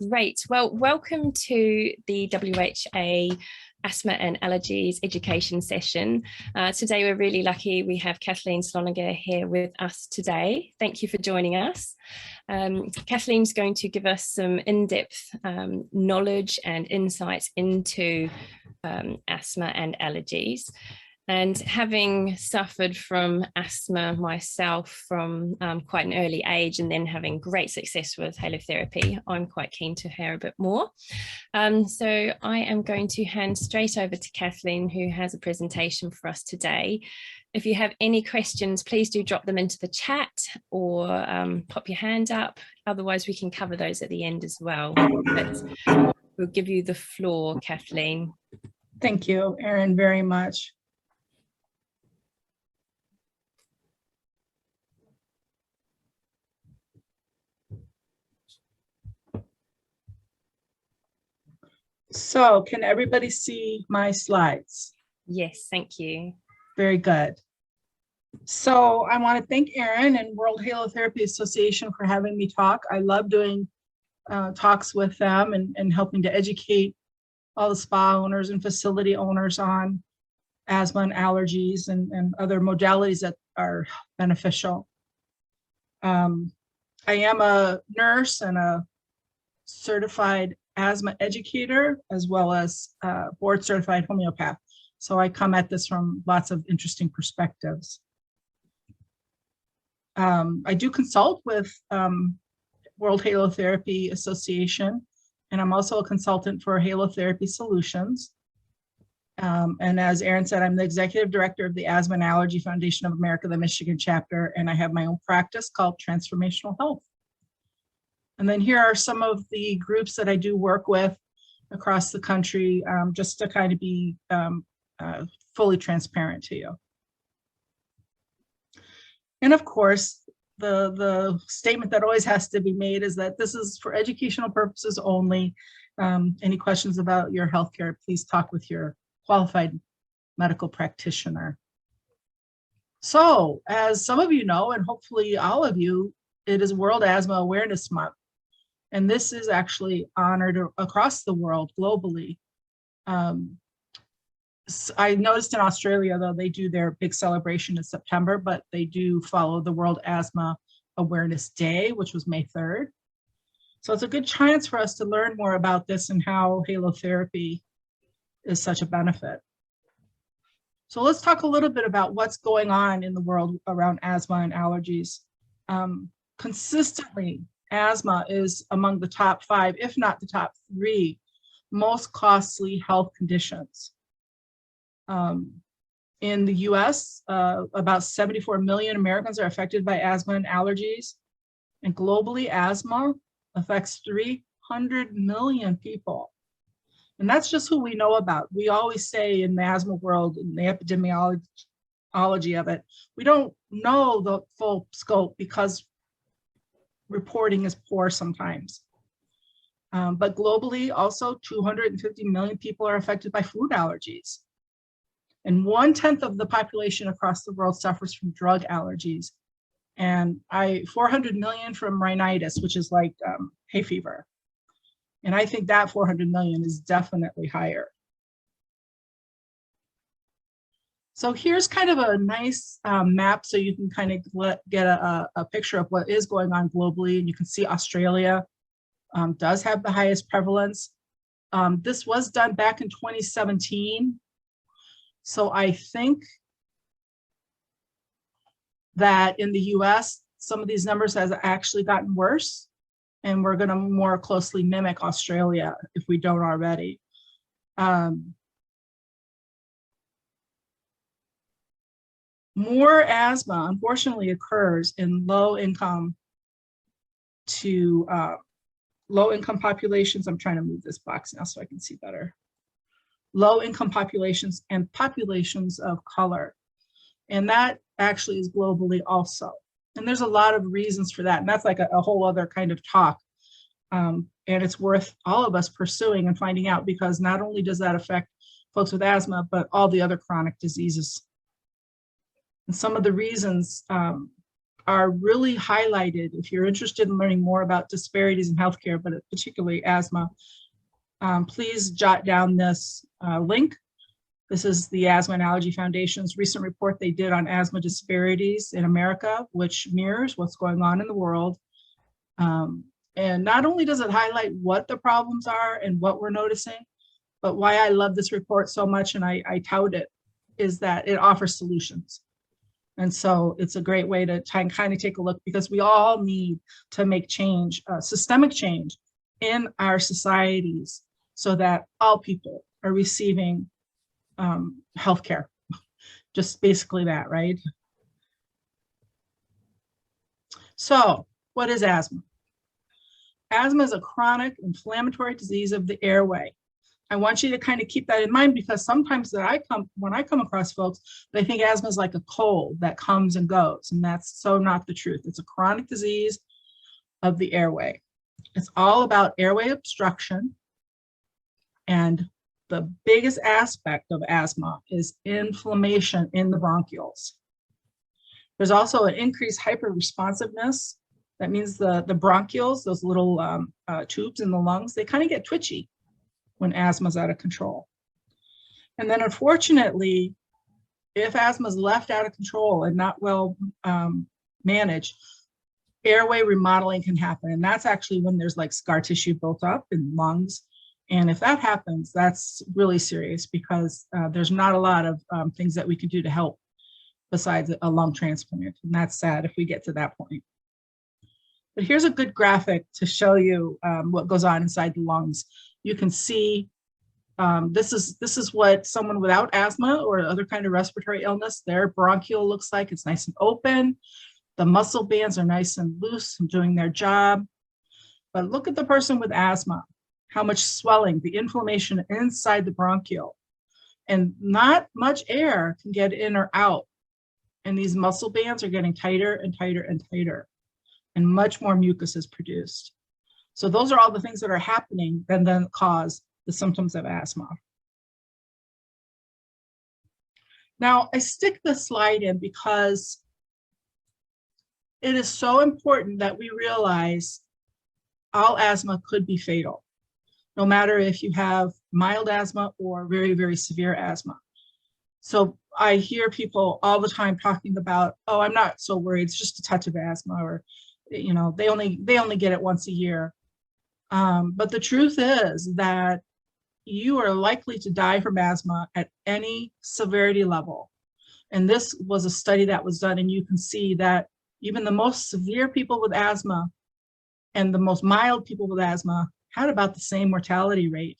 Great. Well, welcome to the WHA Asthma and Allergies education session. Today, we're really lucky we have Kathleen Slonager here with us today. Thank you for joining us. Kathleen's going to give us some in-depth knowledge and insights into asthma and allergies. And having suffered from asthma myself from quite an early age, and then having great success with halotherapy, I'm quite keen to hear a bit more. So I am going to hand straight over to Kathleen, who has a presentation for us today. If you have any questions, please do drop them into the chat or pop your hand up. Otherwise, we can cover those at the end as well. But we'll give you the floor, Kathleen. Thank you, Erin, very much. So can everybody see my slides? Yes, thank you. Very good. So I want to thank Erin and World Halotherapy Association for having me talk. I love doing talks with them and helping to educate all the spa owners and facility owners on asthma and allergies and other modalities that are beneficial. I am a nurse and a certified asthma educator, as well as board certified homeopath. So I come at this from lots of interesting perspectives. I do consult with World Halotherapy Association, and I'm also a consultant for Halotherapy Solutions. And as Erin said, I'm the executive director of the Asthma and Allergy Foundation of America, the Michigan chapter, and I have my own practice called Transformational Health. And then here are some of the groups that I do work with across the country, just to kind of be fully transparent to you. And of course, the statement that always has to be made is that this is for educational purposes only. Any questions about your healthcare, please talk with your qualified medical practitioner. So, as some of you know, and hopefully all of you, it is World Asthma Awareness Month. And this is actually honored across the world globally. I noticed in Australia, though, they do their big celebration in September, but they do follow the World Asthma Awareness Day, which was May 3rd. So it's a good chance for us to learn more about this and how halotherapy is such a benefit. So let's talk a little bit about what's going on in the world around asthma and allergies. Consistently, asthma is among the top 5, if not the top 3, most costly health conditions. In the US, about 74 million Americans are affected by asthma and allergies. And globally, asthma affects 300 million people. And that's just who we know about. We always say in the asthma world, in the epidemiology of it, we don't know the full scope because reporting is poor sometimes. But globally, also 250 million people are affected by food allergies. And 1/10 of the population across the world suffers from drug allergies. And 400 million from rhinitis, which is like hay fever. And I think that 400 million is definitely higher. So here's kind of a nice map so you can kind of get a picture of what is going on globally. And you can see Australia does have the highest prevalence. This was done back in 2017. So I think that in the US, some of these numbers has actually gotten worse. And we're going to more closely mimic Australia if we don't already. More asthma, unfortunately, occurs in low-income populations. I'm trying to move this box now so I can see better. Low-income populations and populations of color. And that actually is globally also. And there's a lot of reasons for that. And that's like a whole other kind of talk. And it's worth all of us pursuing and finding out, because not only does that affect folks with asthma, but all the other chronic diseases. And some of the reasons are really highlighted if you're interested in learning more about disparities in healthcare, but particularly asthma. Please jot down this link. This is the Asthma and Allergy Foundation's recent report they did on asthma disparities in America, which mirrors what's going on in the world. And not only does it highlight what the problems are and what we're noticing, but why I love this report so much and I tout it is that it offers solutions. And so it's a great way to try and kind of take a look, because we all need to make change, systemic change in our societies so that all people are receiving healthcare. Just basically that, right? So what is asthma? Asthma is a chronic inflammatory disease of the airway. I want you to kind of keep that in mind, because sometimes when I come across folks, they think asthma is like a cold that comes and goes, and that's so not the truth. It's a chronic disease of the airway. It's all about airway obstruction, and the biggest aspect of asthma is inflammation in the bronchioles. There's also an increased hyperresponsiveness. That means the bronchioles, those little tubes in the lungs, they kind of get twitchy when asthma is out of control. And then unfortunately, if asthma is left out of control and not well managed, airway remodeling can happen. And that's actually when there's like scar tissue built up in lungs. And if that happens, that's really serious, because there's not a lot of things that we can do to help besides a lung transplant. And that's sad if we get to that point. But here's a good graphic to show you what goes on inside the lungs. You can see this is what someone without asthma or other kind of respiratory illness, their bronchiole looks like. It's nice and open. The muscle bands are nice and loose and doing their job. But look at the person with asthma, how much swelling, the inflammation inside the bronchiole. And not much air can get in or out. And these muscle bands are getting tighter and tighter and tighter, and much more mucus is produced. So those are all the things that are happening and then cause the symptoms of asthma. Now, I stick this slide in because it is so important that we realize all asthma could be fatal, no matter if you have mild asthma or very, very severe asthma. So I hear people all the time talking about, oh, I'm not so worried, it's just a touch of asthma, or you know, they only get it once a year. But the truth is that you are likely to die from asthma at any severity level. And this was a study that was done, and you can see that even the most severe people with asthma and the most mild people with asthma had about the same mortality rate.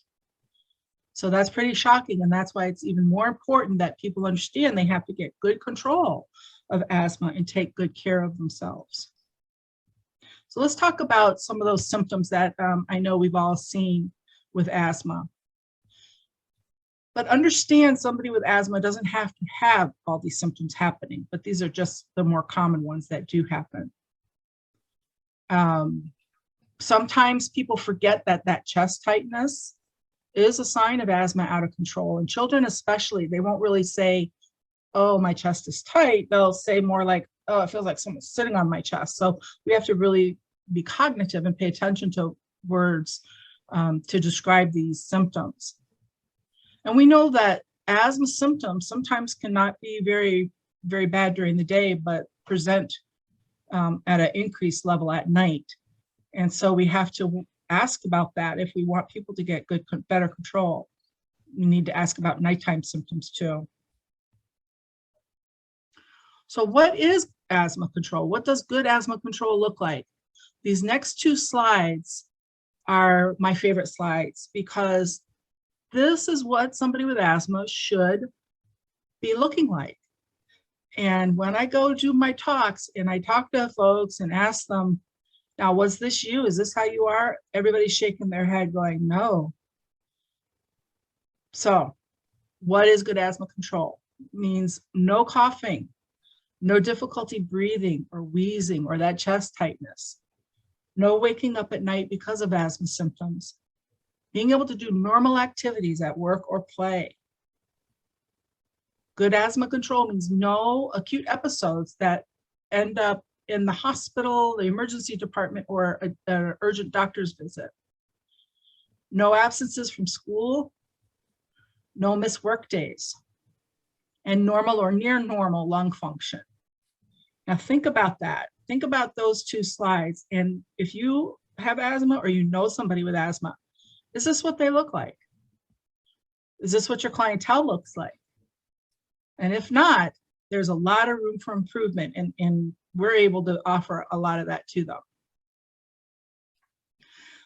So that's pretty shocking, and that's why it's even more important that people understand they have to get good control of asthma and take good care of themselves. So let's talk about some of those symptoms that I know we've all seen with asthma. But understand, somebody with asthma doesn't have to have all these symptoms happening, but these are just the more common ones that do happen. Sometimes people forget that that chest tightness is a sign of asthma out of control. And children especially, they won't really say, oh, my chest is tight. They'll say more like, oh, it feels like someone's sitting on my chest. So we have to really be cognitive and pay attention to words to describe these symptoms. And we know that asthma symptoms sometimes cannot be very, very bad during the day, but present at an increased level at night. And so we have to ask about that. If we want people to get better control, we need to ask about nighttime symptoms too. So what is asthma control? What does good asthma control look like? These next two slides are my favorite slides, because this is what somebody with asthma should be looking like. And when I go do my talks and I talk to folks and ask them, now, was this you? Is this how you are? Everybody's shaking their head going, no. So what is good asthma control? It means no coughing, no difficulty breathing or wheezing or that chest tightness, no waking up at night because of asthma symptoms, being able to do normal activities at work or play. Good asthma control means no acute episodes that end up in the hospital, the emergency department, or an urgent doctor's visit. No absences from school, no missed work days, and normal or near normal lung function. Now think about that. Think about those two slides. And if you have asthma or you know somebody with asthma, is this what they look like? Is this what your clientele looks like? And if not, there's a lot of room for improvement, and we're able to offer a lot of that to them.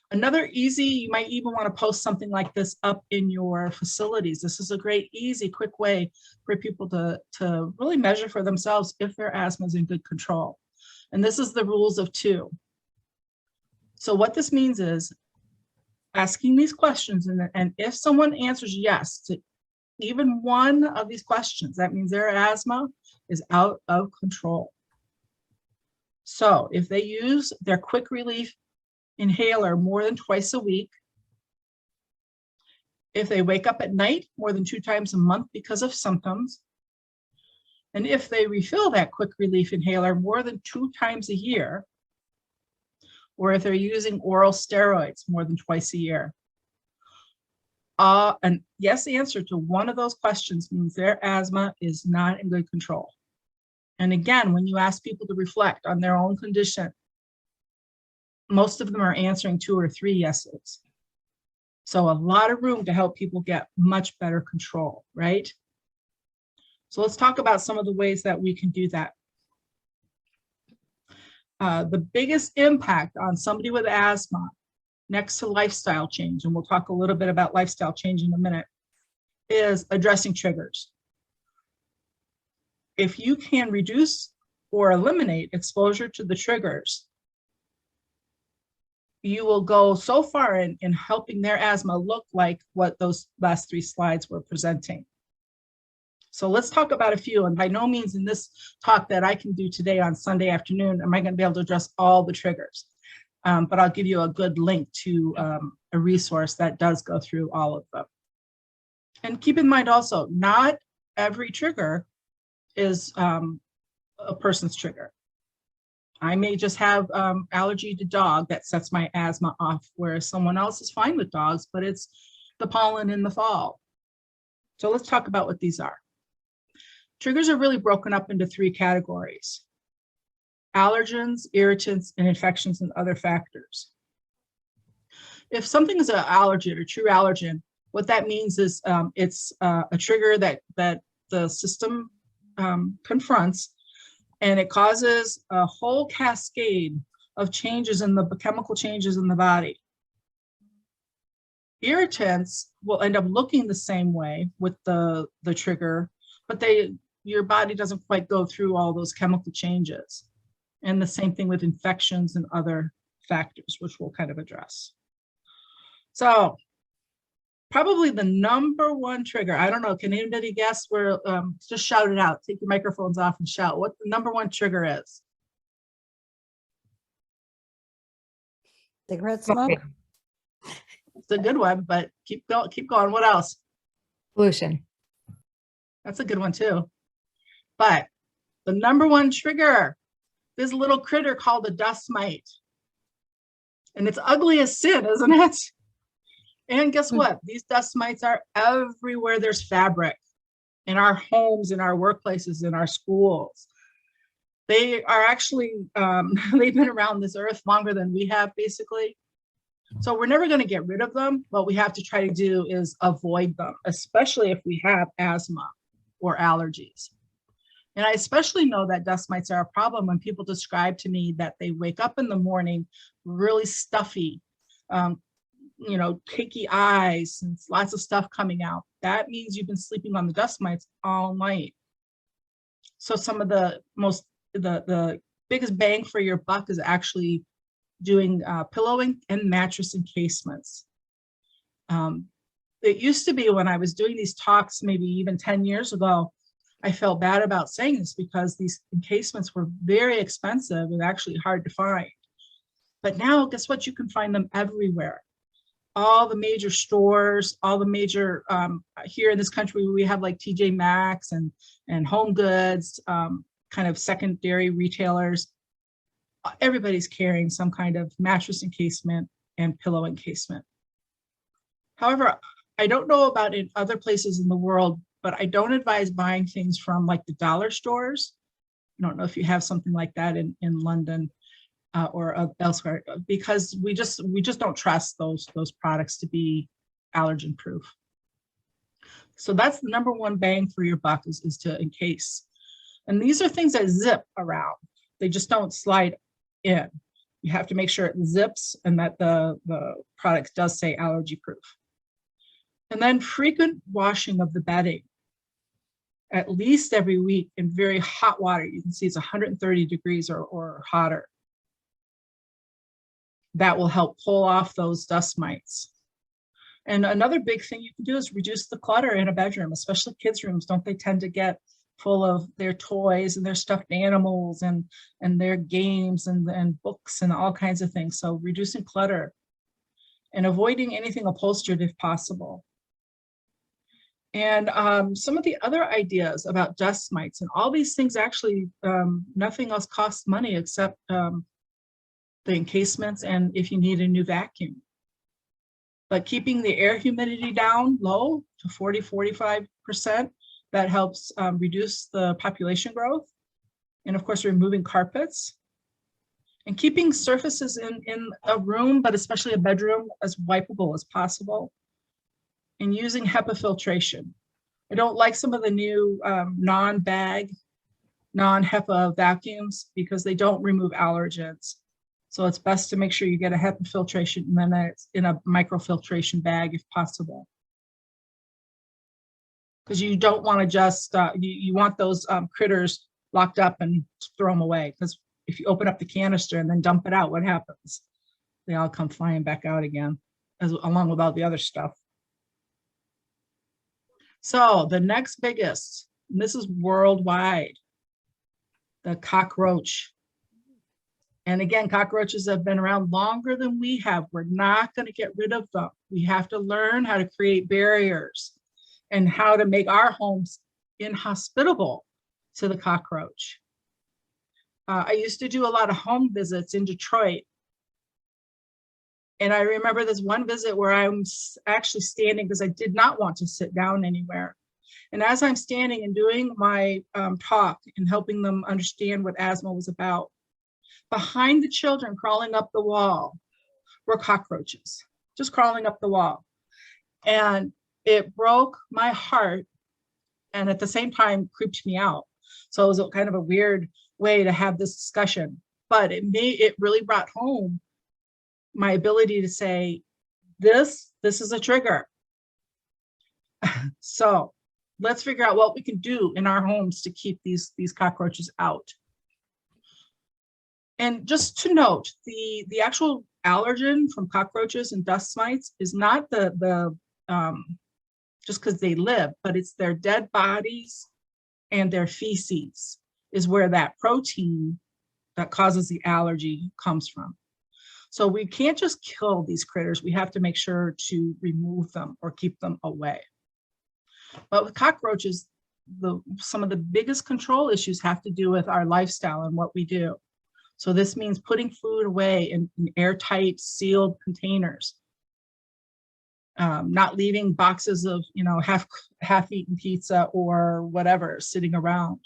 Another easy, you might even want to post something like this up in your facilities. This is a great, easy, quick way for people to really measure for themselves if their asthma is in good control. And this is the rules of 2. So what this means is asking these questions, and if someone answers yes to even one of these questions, that means their asthma is out of control. So if they use their quick relief inhaler more than twice a week, if they wake up at night more than 2 times a month because of symptoms, and if they refill that quick relief inhaler more than 2 times a year, or if they're using oral steroids more than twice a year. And yes answer to one of those questions means their asthma is not in good control. And again, when you ask people to reflect on their own condition, most of them are answering 2 or 3 yeses. So a lot of room to help people get much better control, right? So let's talk about some of the ways that we can do that. The biggest impact on somebody with asthma, next to lifestyle change, and we'll talk a little bit about lifestyle change in a minute, is addressing triggers. If you can reduce or eliminate exposure to the triggers, you will go so far in helping their asthma look like what those last 3 slides were presenting. So let's talk about a few, and by no means in this talk that I can do today on Sunday afternoon am I going to be able to address all the triggers, but I'll give you a good link to a resource that does go through all of them. And keep in mind also, not every trigger is a person's trigger. I may just have allergy to dog that sets my asthma off, whereas someone else is fine with dogs, but it's the pollen in the fall. So let's talk about what these are. Triggers are really broken up into 3 categories: allergens, irritants, and infections and other factors. If something is an allergen or true allergen, what that means is it's a trigger that the system confronts, and it causes a whole cascade of changes in the chemical changes in the body. Irritants will end up looking the same way with the trigger, but your body doesn't quite go through all those chemical changes. And the same thing with infections and other factors, which we'll kind of address. So probably the #1 trigger, I don't know, can anybody guess where, just shout it out, take your microphones off and shout what the #1 trigger is. Cigarette smoke? It's a good one, but keep going. What else? Pollution. That's a good one too. But the #1 trigger, this little critter called a dust mite. And it's ugly as sin, isn't it? And guess what? These dust mites are everywhere there's fabric, in our homes, in our workplaces, in our schools. They are actually, they've been around this earth longer than we have, basically. So we're never going to get rid of them. What we have to try to do is avoid them, especially if we have asthma or allergies. And I especially know that dust mites are a problem when people describe to me that they wake up in the morning really stuffy, you know, cakey eyes and lots of stuff coming out. That means you've been sleeping on the dust mites all night. So some of the biggest bang for your buck is actually doing pillowing and mattress encasements. It used to be when I was doing these talks, maybe even 10 years ago, I felt bad about saying this because these encasements were very expensive and actually hard to find. But now, guess what? You can find them everywhere. All the major stores, all the major, here in this country, we have like TJ Maxx and Home Goods, kind of secondary retailers. everybody's carrying some kind of mattress encasement and pillow encasement. However, I don't know about in other places in the world, but I don't advise buying things from like the dollar stores. I don't know if you have something like that in London or elsewhere, because we just don't trust those products to be allergen proof. So that's the number one bang for your buck is to encase. And these are things that zip around. They just don't slide in. You have to make sure it zips and that the product does say allergy proof. And then frequent washing of the bedding, at least every week in very hot water. You can see it's 130 degrees or hotter. That will help pull off those dust mites. And another big thing you can do is reduce the clutter in a bedroom, especially kids' rooms. Don't they tend to get full of their toys and their stuffed animals and their games and books and all kinds of things. So reducing clutter and avoiding anything upholstered if possible. And some of the other ideas about dust mites and all these things, actually, nothing else costs money except the encasements and if you need a new vacuum. But keeping the air humidity down low to 40–45%, that helps reduce the population growth. And of course, removing carpets and keeping surfaces in a room, but especially a bedroom, as wipeable as possible. And using HEPA filtration. I don't like some of the new non-bag, non-HEPA vacuums because they don't remove allergens. So it's best to make sure you get a HEPA filtration and then it's in a microfiltration bag if possible. Because you don't want to just, you want those critters locked up and throw them away. Because if you open up the canister and then dump it out, what happens? They all come flying back out again, along with all the other stuff. So the next biggest, and this is worldwide, the cockroach. And again, cockroaches have been around longer than we have. We're not going to get rid of them. We have to learn how to create barriers and how to make our homes inhospitable to the cockroach. I used to do a lot of home visits in Detroit. And I remember this one visit where I'm actually standing because I did not want to sit down anywhere. And as I'm standing and doing my talk and helping them understand what asthma was about, behind the children crawling up the wall were cockroaches, just crawling up the wall. And it broke my heart and at the same time creeped me out. So it was kind of a weird way to have this discussion, but it really brought home my ability to say, this is a trigger. So let's figure out what we can do in our homes to keep these cockroaches out. And just to note, the actual allergen from cockroaches and dust mites is not just because they live, but it's their dead bodies and their feces is where that protein that causes the allergy comes from. So we can't just kill these critters. We have to make sure to remove them or keep them away. But with cockroaches, some of the biggest control issues have to do with our lifestyle and what we do. So this means putting food away in airtight, sealed containers, not leaving boxes of, half-eaten pizza or whatever sitting around.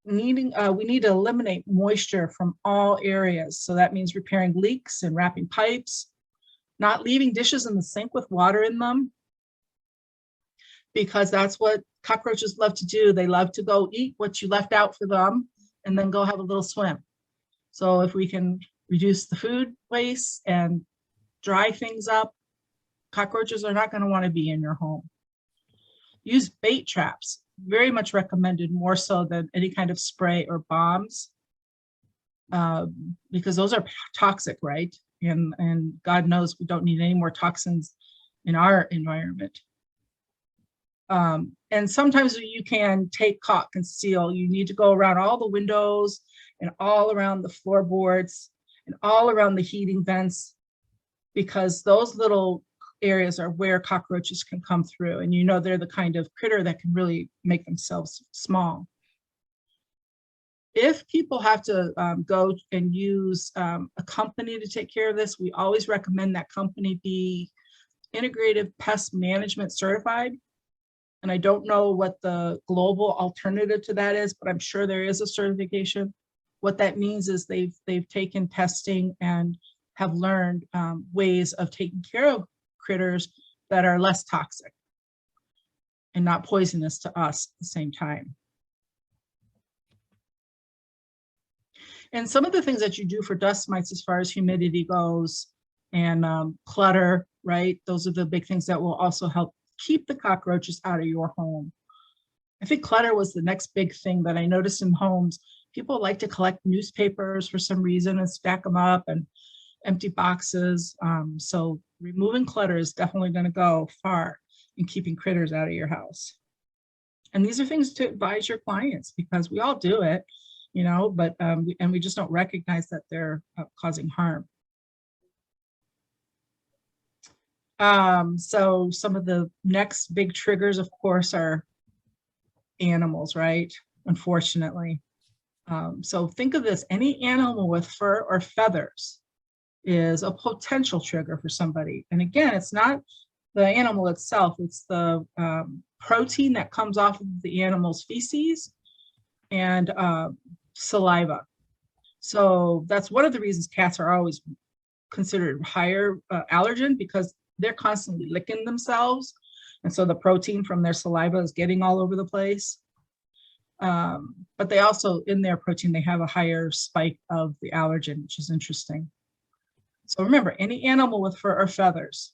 We need to eliminate moisture from all areas. So that means repairing leaks and wrapping pipes, not leaving dishes in the sink with water in them, because that's what cockroaches love to do. They love to go eat what you left out for them and then go have a little swim. So if we can reduce the food waste and dry things up, cockroaches are not going to want to be in your home. Use bait traps. Very much recommended, more so than any kind of spray or bombs, because those are toxic, right? And God knows we don't need any more toxins in our environment. And sometimes you can take caulk and seal. You need to go around all the windows and all around the floorboards and all around the heating vents, because those little areas are where cockroaches can come through. And they're the kind of critter that can really make themselves small. If people have to go and use a company to take care of this, we always recommend that company be integrative pest management certified. And I don't know what the global alternative to that is, but I'm sure there is a certification. What that means is they've taken testing and have learned ways of taking care of critters that are less toxic and not poisonous to us at the same time. And some of the things that you do for dust mites as far as humidity goes and clutter, right? Those are the big things that will also help keep the cockroaches out of your home. I think clutter was the next big thing that I noticed in homes. People like to collect newspapers for some reason and stack them up, and empty boxes. So removing clutter is definitely going to go far in keeping critters out of your house. And these are things to advise your clients, because we all do it, you know, but we just don't recognize that they're causing harm. So some of the next big triggers, of course, are animals, right? Unfortunately. So think of this: any animal with fur or feathers is a potential trigger for somebody. And again, it's not the animal itself, it's the protein that comes off of the animal's feces and saliva. So that's one of the reasons cats are always considered higher allergen, because they're constantly licking themselves. And so the protein from their saliva is getting all over the place. But they also, in their protein, they have a higher spike of the allergen, which is interesting. So remember, any animal with fur or feathers,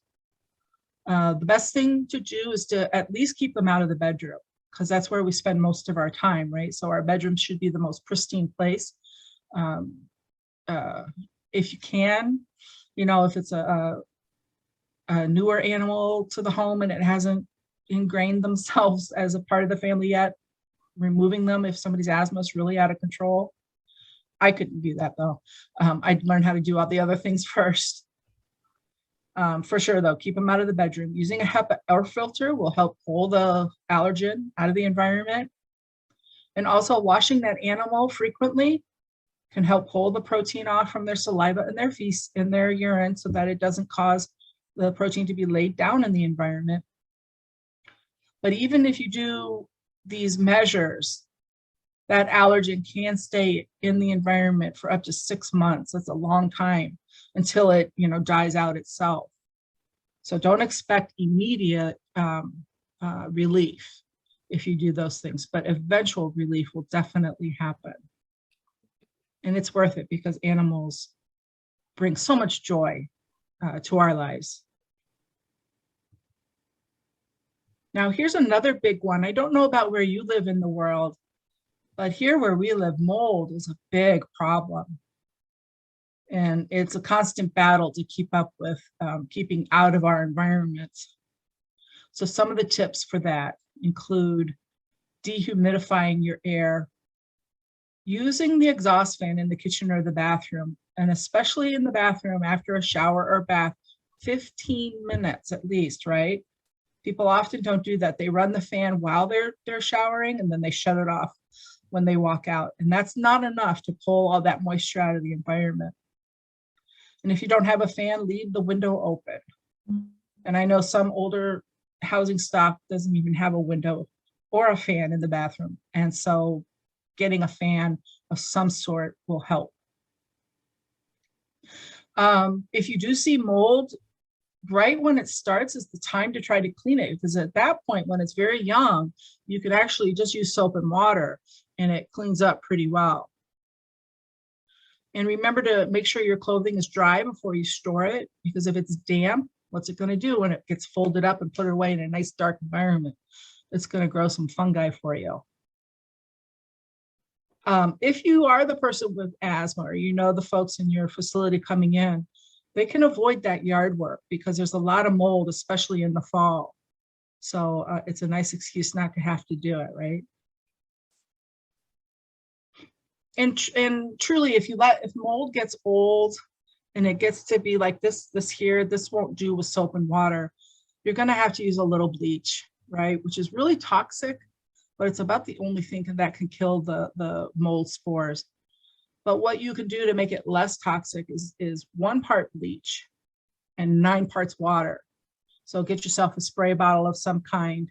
the best thing to do is to at least keep them out of the bedroom, because that's where we spend most of our time, right? So our bedrooms should be the most pristine place. If you can, you know, if it's a newer animal to the home and it hasn't ingrained themselves as a part of the family yet, removing them if somebody's asthma is really out of control. I couldn't do that though. I'd learn how to do all the other things first. For sure though, keep them out of the bedroom. Using a HEPA air filter will help pull the allergen out of the environment. And also washing that animal frequently can help pull the protein off from their saliva and their feces and their urine, so that it doesn't cause the protein to be laid down in the environment. But even if you do these measures, that allergen can stay in the environment for up to 6 months. That's a long time until it, you know, dies out itself. So don't expect immediate relief if you do those things, but eventual relief will definitely happen. And it's worth it, because animals bring so much joy to our lives. Now, here's another big one. I don't know about where you live in the world, but here where we live, mold is a big problem. And it's a constant battle to keep up with keeping out of our environment. So some of the tips for that include dehumidifying your air, using the exhaust fan in the kitchen or the bathroom, and especially in the bathroom after a shower or bath, 15 minutes at least, right? People often don't do that. They run the fan while they're showering, and then they shut it off when they walk out. And that's not enough to pull all that moisture out of the environment. And if you don't have a fan, leave the window open. And I know some older housing stock doesn't even have a window or a fan in the bathroom. And so getting a fan of some sort will help. If you do see mold, right when it starts is the time to try to clean it, because at that point, when it's very young, you could actually just use soap and water and it cleans up pretty well. And remember to make sure your clothing is dry before you store it, because if it's damp, what's it going to do when it gets folded up and put away in a nice dark environment? It's going to grow some fungi for you. If you are the person with asthma, or you know the folks in your facility coming in, they can avoid that yard work because there's a lot of mold, especially in the fall. So it's a nice excuse not to have to do it, right? And truly, if mold gets old and it gets to be like this won't do with soap and water, you're going to have to use a little bleach, right? Which is really toxic, but it's about the only thing that can kill the mold spores. But what you can do to make it less toxic is 1 part bleach and 9 parts water. So get yourself a spray bottle of some kind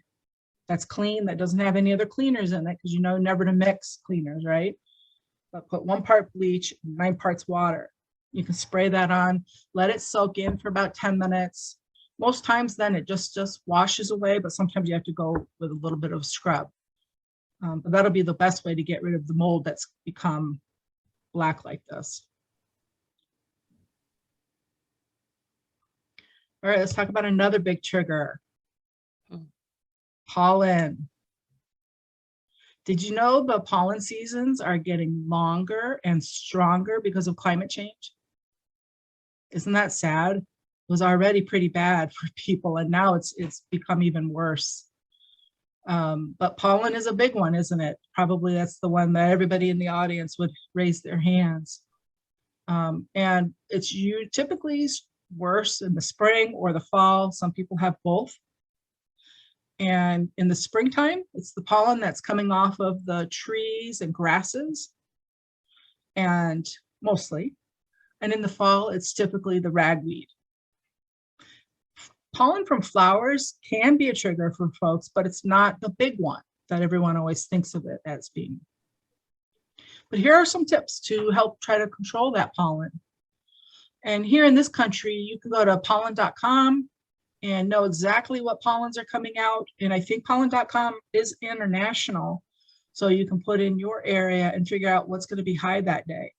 that's clean, that doesn't have any other cleaners in it, because you know never to mix cleaners, right? But put 1 part bleach, 9 parts water. You can spray that on, let it soak in for about 10 minutes. Most times then it just washes away, but sometimes you have to go with a little bit of scrub. But that'll be the best way to get rid of the mold that's become black like this. All right, let's talk about another big trigger. Pollen. Did you know the pollen seasons are getting longer and stronger because of climate change? Isn't that sad? It was already pretty bad for people, and now it's become even worse. But pollen is a big one, isn't it? Probably that's the one that everybody in the audience would raise their hands. And it's typically worse in the spring or the fall. Some people have both. And in the springtime, it's the pollen that's coming off of the trees and grasses, and mostly. And in the fall, it's typically the ragweed. Pollen from flowers can be a trigger for folks, but it's not the big one that everyone always thinks of it as being. But here are some tips to help try to control that pollen. And here in this country, you can go to pollen.com and know exactly what pollens are coming out. And I think pollen.com is international, so you can put in your area and figure out what's going to be high that day.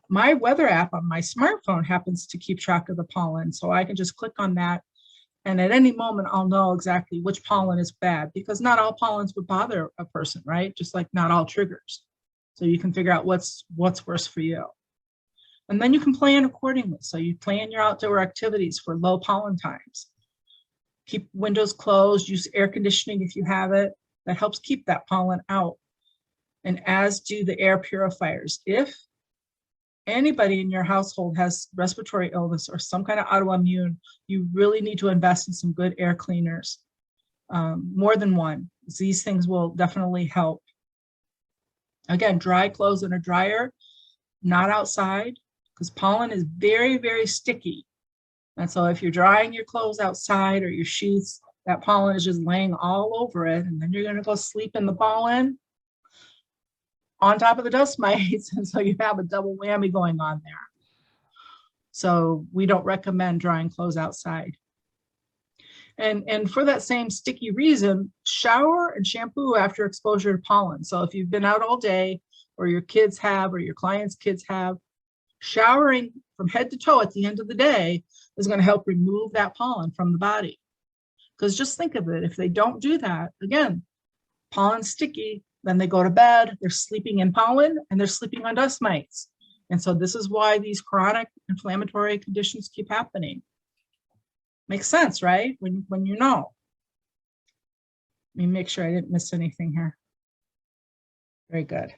My weather app on my smartphone happens to keep track of the pollen, so I can just click on that, and at any moment I'll know exactly which pollen is bad, because not all pollens would bother a person, right? Just like not all triggers. So you can figure out what's worse for you. And then you can plan accordingly. So you plan your outdoor activities for low pollen times. Keep windows closed, use air conditioning if you have it. That helps keep that pollen out. And as do the air purifiers. If anybody in your household has respiratory illness or some kind of autoimmune, you really need to invest in some good air cleaners. More than one. These things will definitely help. Again, dry clothes in a dryer, not outside, because pollen is very, very sticky. And so if you're drying your clothes outside or your sheets, that pollen is just laying all over it. And then you're going to go sleep in the pollen on top of the dust mites. And so you have a double whammy going on there. So we don't recommend drying clothes outside. And for that same sticky reason, shower and shampoo after exposure to pollen. So if you've been out all day, or your kids have, or your clients' kids have, showering from head to toe at the end of the day is going to help remove that pollen from the body. Because just think of it, if they don't do that, again, pollen's sticky, then they go to bed, they're sleeping in pollen, and they're sleeping on dust mites. And so this is why these chronic inflammatory conditions keep happening. Makes sense, right? When you know. Let me make sure I didn't miss anything here. Very good.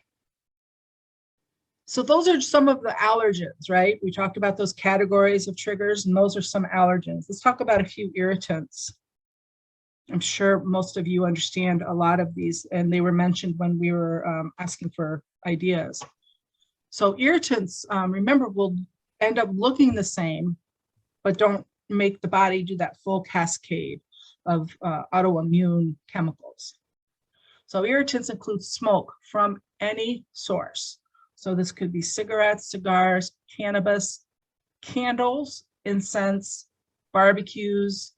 So those are some of the allergens, right? We talked about those categories of triggers, and those are some allergens. Let's talk about a few irritants. I'm sure most of you understand a lot of these, and they were mentioned when we were asking for ideas. So irritants, remember, will end up looking the same, but don't make the body do that full cascade of autoimmune chemicals. So irritants include smoke from any source. So this could be cigarettes, cigars, cannabis, candles, incense, barbecues,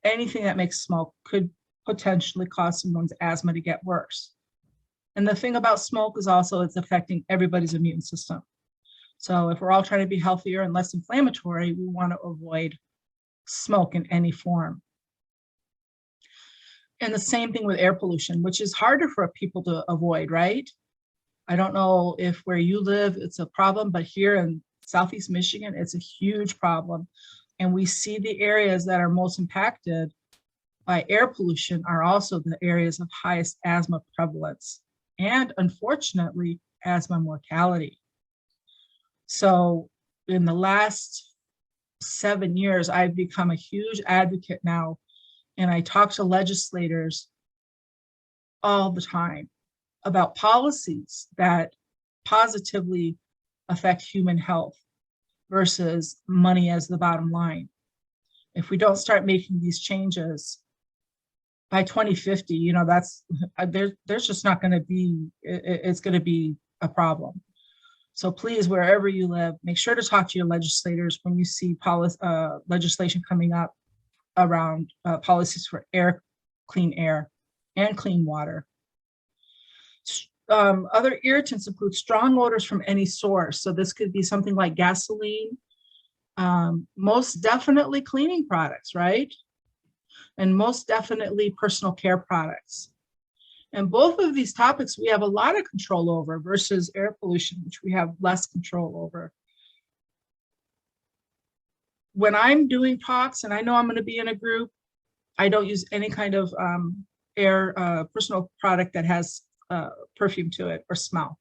anything that makes smoke could potentially cause someone's asthma to get worse. And the thing about smoke is also it's affecting everybody's immune system. So if we're all trying to be healthier and less inflammatory, we want to avoid smoke in any form. And the same thing with air pollution, which is harder for people to avoid, right? I don't know if where you live, it's a problem, but here in Southeast Michigan, it's a huge problem. And we see the areas that are most impacted by air pollution are also the areas of highest asthma prevalence and, unfortunately, asthma mortality. So in the last 7 years, I've become a huge advocate now and I talk to legislators all the time about policies that positively affect human health versus money as the bottom line. If we don't start making these changes by 2050, you know, there's just not going to be, it's going to be a problem. So please, wherever you live, make sure to talk to your legislators when you see legislation coming up around policies for clean air and clean water. Other irritants include strong odors from any source. So this could be something like gasoline, most definitely cleaning products, right? And most definitely personal care products. And both of these topics we have a lot of control over versus air pollution, which we have less control over. When I'm doing talks and I know I'm going to be in a group, I don't use any kind of personal product that has perfume to it or smell.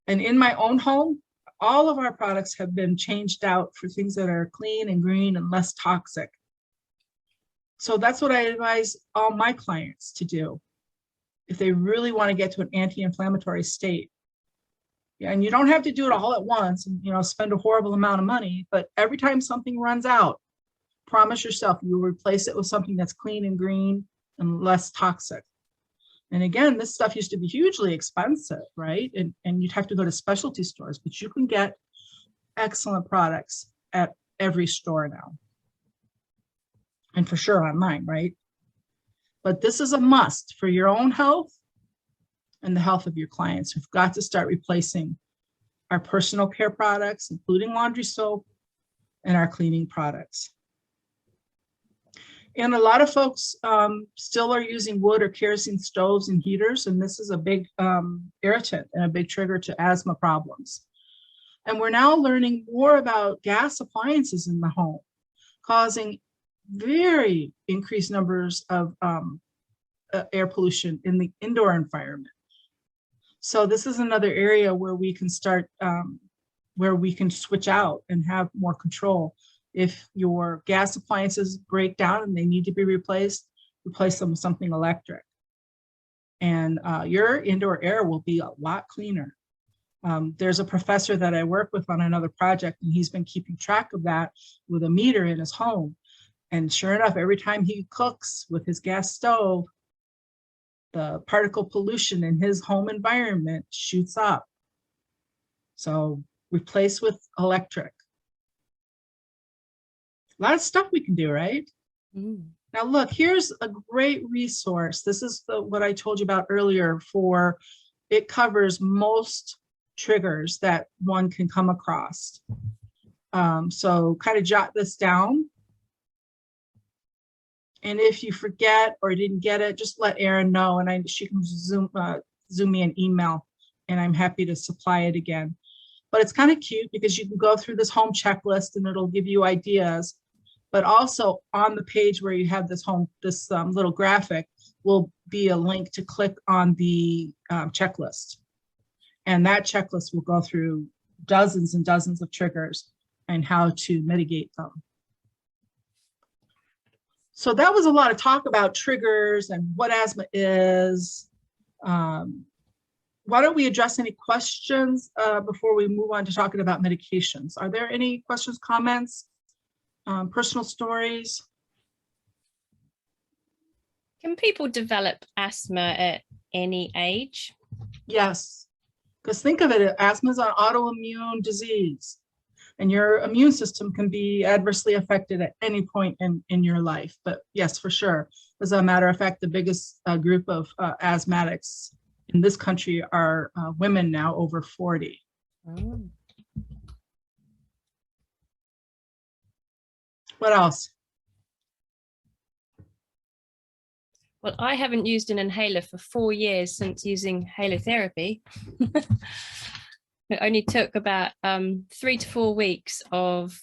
And in my own home, all of our products have been changed out for things that are clean and green and less toxic. So that's what I advise all my clients to do if they really want to get to an anti-inflammatory state. Yeah, and you don't have to do it all at once and, you know, spend a horrible amount of money, but every time something runs out, promise yourself you'll replace it with something that's clean and green and less toxic. And again, this stuff used to be hugely expensive, right? And you'd have to go to specialty stores, but you can get excellent products at every store now. And for sure online, right? But this is a must for your own health and the health of your clients. We've got to start replacing our personal care products, including laundry soap, and our cleaning products. And a lot of folks still are using wood or kerosene stoves and heaters, and this is a big irritant and a big trigger to asthma problems. And we're now learning more about gas appliances in the home, causing very increased numbers of air pollution in the indoor environment. So this is another area where we can start, where we can switch out and have more control. If your gas appliances break down and they need to be replaced, replace them with something electric. And your indoor air will be a lot cleaner. There's a professor that I work with on another project, and he's been keeping track of that with a meter in his home. And sure enough, every time he cooks with his gas stove, the particle pollution in his home environment shoots up. So replace with electric. A lot of stuff we can do, right? Mm. Now look, here's a great resource. This is what I told you about earlier it covers most triggers that one can come across. So kind of jot this down. And if you forget or didn't get it, just let Erin know, and she can zoom me an email, and I'm happy to supply it again. But it's kind of cute because you can go through this home checklist and it'll give you ideas. But also on the page where you have this little graphic will be a link to click on the checklist. And that checklist will go through dozens and dozens of triggers and how to mitigate them. So that was a lot of talk about triggers and what asthma is. Why don't we address any questions before we move on to talking about medications? Are there any questions, comments, personal stories? Can people develop asthma at any age? Yes, because think of it, asthma is an autoimmune disease. And your immune system can be adversely affected at any point in your life. But yes, for sure. As a matter of fact, the biggest group of asthmatics in this country are women now over 40. Oh. What else? Well, I haven't used an inhaler for 4 years since using halotherapy. It only took about 3 to 4 weeks of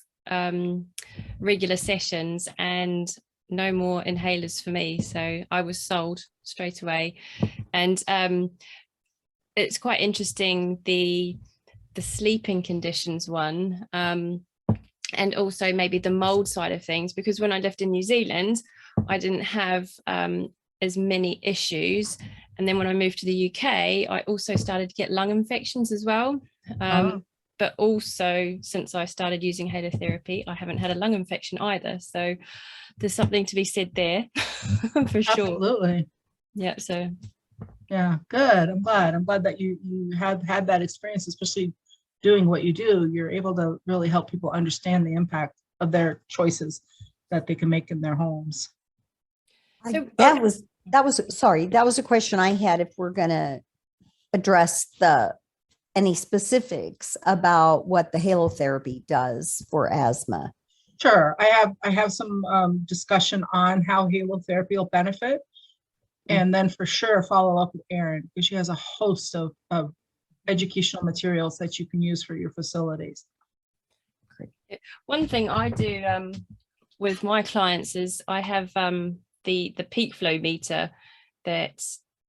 regular sessions and no more inhalers for me. So I was sold straight away. And it's quite interesting, the sleeping conditions one. And and also maybe the mold side of things, because when I lived in New Zealand, I didn't have as many issues. And then when I moved to the UK, I also started to get lung infections as well. But also, since I started using halotherapy, I haven't had a lung infection either. So there's something to be said there for sure. Absolutely. Yeah. So. Yeah, good. I'm glad that you have had that experience, especially doing what you do. You're able to really help people understand the impact of their choices that they can make in their homes. So that was a question I had, if we're going to address any specifics about what the halotherapy does for asthma. Sure. I have some discussion on how halotherapy will benefit, and then for sure follow up with Erin, because she has a host of educational materials that you can use for your facilities. One thing I do with my clients is I have the peak flow meter, that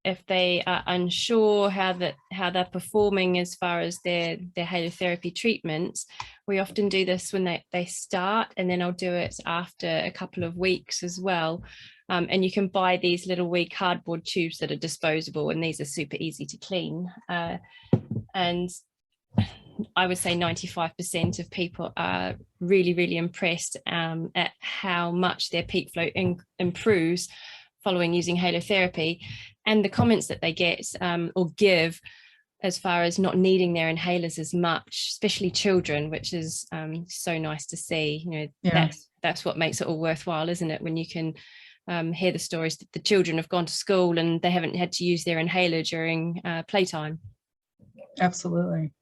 if they are unsure how they're performing as far as their halotherapy treatments, we often do this when they start, and then I'll do it after a couple of weeks as well. And you can buy these little wee cardboard tubes that are disposable, and these are super easy to clean. And I would say 95% of people are really, really impressed at how much their peak flow improves following using halotherapy, and the comments that they get or give as far as not needing their inhalers as much, especially children, which is so nice to see. You know, Yeah. that's what makes it all worthwhile, isn't it? When you can hear the stories that the children have gone to school and they haven't had to use their inhaler during playtime. Absolutely.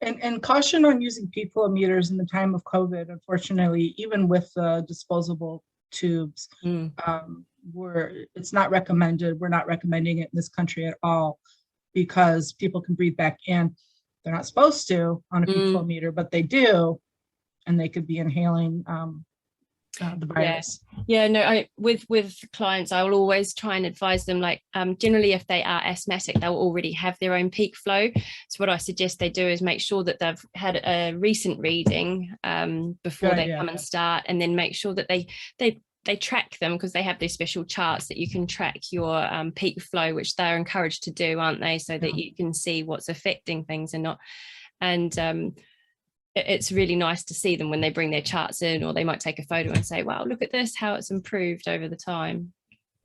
And caution on using peak flow meters in the time of COVID. Unfortunately, even with disposable tubes, it's not recommended. We're not recommending it in this country at all, because people can breathe back in. They're not supposed to on a peak flow meter, but they do, and they could be inhaling the virus. Yeah, no, with clients, I will always try and advise them, like generally if they are asthmatic, they'll already have their own peak flow. So what I suggest they do is make sure that they've had a recent reading before they come and start, and then make sure that they track them, because they have these special charts that you can track your peak flow, which they're encouraged to do, aren't they? So that you can see what's affecting things and not. And it's really nice to see them when they bring their charts in, or they might take a photo and say, wow, look at this, how it's improved over the time.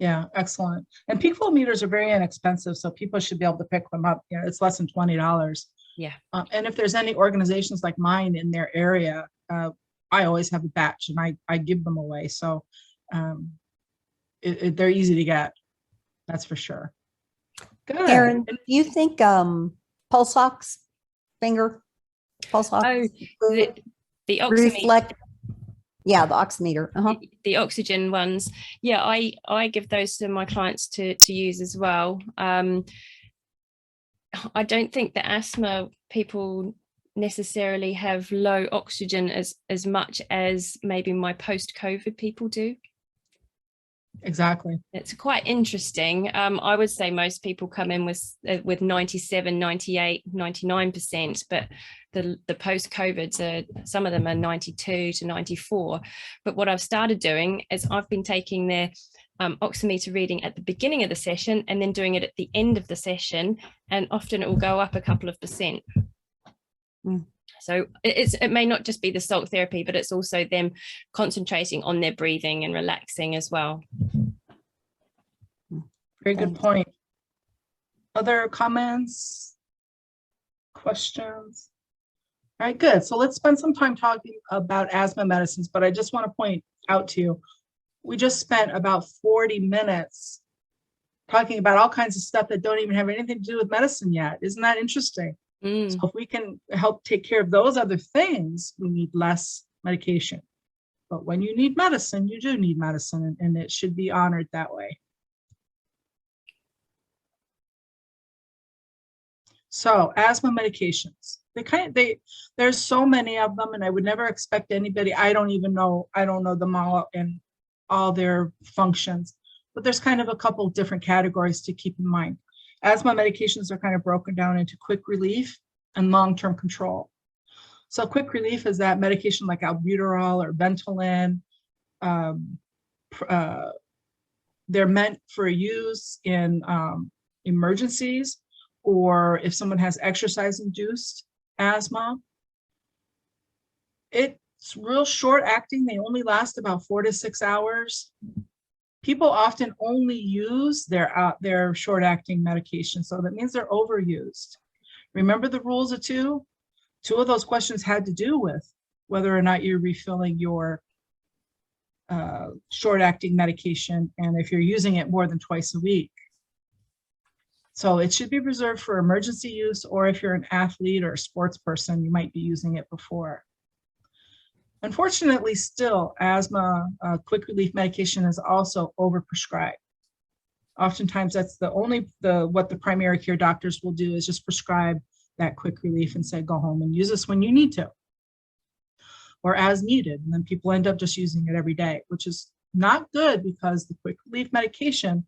Yeah, excellent. And peak flow meters are very inexpensive, so people should be able to pick them up. Yeah, it's less than $20. Yeah. And if there's any organizations like mine in their area, I always have a batch, and I give them away. So they're easy to get. That's for sure. Good. Erin, do you think pulse ox finger? Pulse ox? Oh, the oximeter. Yeah, the oximeter. The oxygen ones. Yeah, I give those to my clients to use as well. I don't think the asthma people necessarily have low oxygen as much as maybe my post-COVID people do. Exactly. It's quite interesting. I would say most people come in with 97, 98, 99%, but the post-COVID, some of them are 92 to 94. But what I've started doing is I've been taking their oximeter reading at the beginning of the session and then doing it at the end of the session, and often it will go up a couple of percent. So it may not just be the salt therapy, but it's also them concentrating on their breathing and relaxing as well. Very good point. Other comments, questions? All right, good. So let's spend some time talking about asthma medicines, but I just want to point out to you, we just spent about 40 minutes talking about all kinds of stuff that don't even have anything to do with medicine yet. Isn't that interesting? So if we can help take care of those other things, we need less medication. But when you need medicine, you do need medicine, and it should be honored that way. So asthma medications, there's so many of them, and I would never expect anybody, I don't know them all and all their functions, but there's kind of a couple of different categories to keep in mind. Asthma medications are kind of broken down into quick relief and long-term control. So quick relief is that medication like albuterol or Ventolin. They're meant for use in emergencies, or if someone has exercise-induced asthma. It's real short acting. They only last about 4 to 6 hours. People often only use their short acting medication, so that means they're overused. Remember the rules of two? Two of those questions had to do with whether or not you're refilling your short acting medication, and if you're using it more than twice a week. So it should be reserved for emergency use, or if you're an athlete or a sports person, you might be using it before. Unfortunately, still, asthma quick relief medication is also overprescribed. Oftentimes, that's what the primary care doctors will do is just prescribe that quick relief and say, go home and use this when you need to, or as needed. And then people end up just using it every day, which is not good because the quick relief medication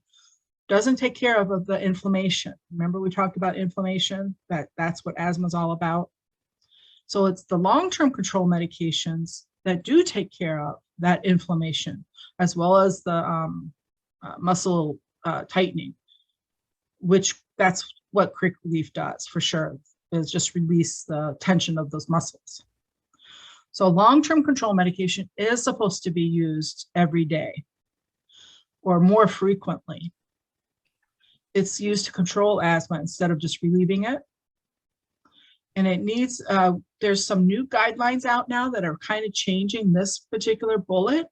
doesn't take care of the inflammation. Remember we talked about inflammation, that's what asthma is all about. So it's the long-term control medications that do take care of that inflammation, as well as the muscle tightening, which that's what quick relief does for sure, is just release the tension of those muscles. So long-term control medication is supposed to be used every day or more frequently. It's used to control asthma instead of just relieving it. And it needs, there's some new guidelines out now that are kind of changing this particular bullet,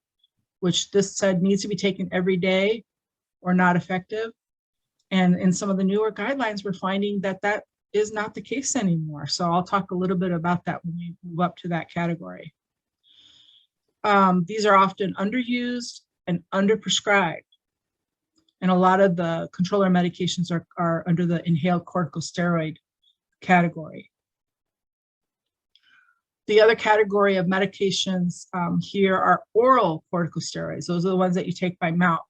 which this said needs to be taken every day or not effective. And in some of the newer guidelines, we're finding that that is not the case anymore. So I'll talk a little bit about that when we move up to that category. These are often underused and underprescribed. And a lot of the controller medications are under the inhaled corticosteroid category. The other category of medications here are oral corticosteroids. Those are the ones that you take by mouth.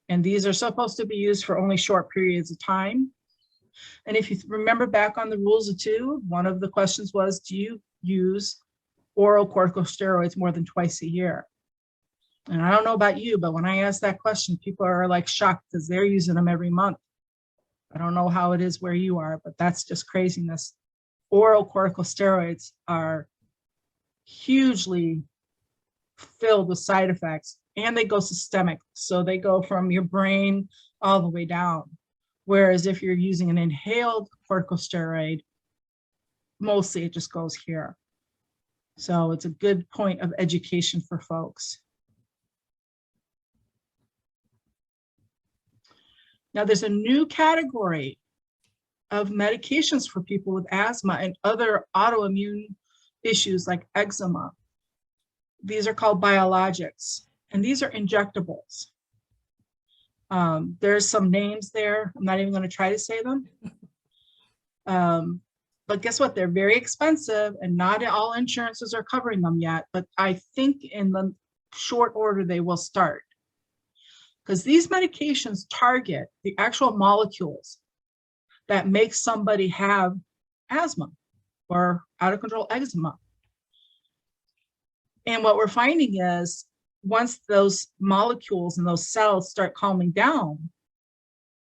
And these are supposed to be used for only short periods of time. And if you remember back on the rules of two, one of the questions was, do you use oral corticosteroids more than twice a year? And I don't know about you, but when I ask that question, people are like shocked because they're using them every month. I don't know how it is where you are, but that's just craziness. Oral corticosteroids are hugely filled with side effects, and they go systemic. So they go from your brain all the way down. Whereas if you're using an inhaled corticosteroid, mostly it just goes here. So it's a good point of education for folks. Now there's a new category of medications for people with asthma and other autoimmune issues like eczema. These are called biologics, and these are injectables. There's some names there. I'm not even going to try to say them. But guess what? They're very expensive, and not all insurances are covering them yet. But I think in the short order, they will start. Because these medications target the actual molecules that make somebody have asthma or out of control eczema. And what we're finding is once those molecules and those cells start calming down,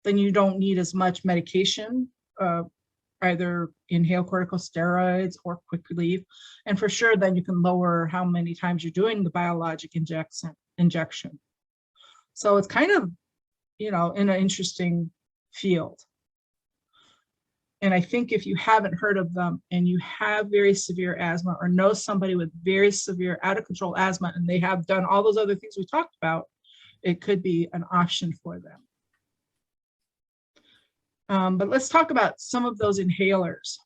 then you don't need as much medication, either inhaled corticosteroids or quick relief. And for sure, then you can lower how many times you're doing the biologic injection. So it's kind of, you know, in an interesting field. And I think if you haven't heard of them and you have very severe asthma or know somebody with very severe out of control asthma and they have done all those other things we talked about, it could be an option for them. But let's talk about some of those inhalers,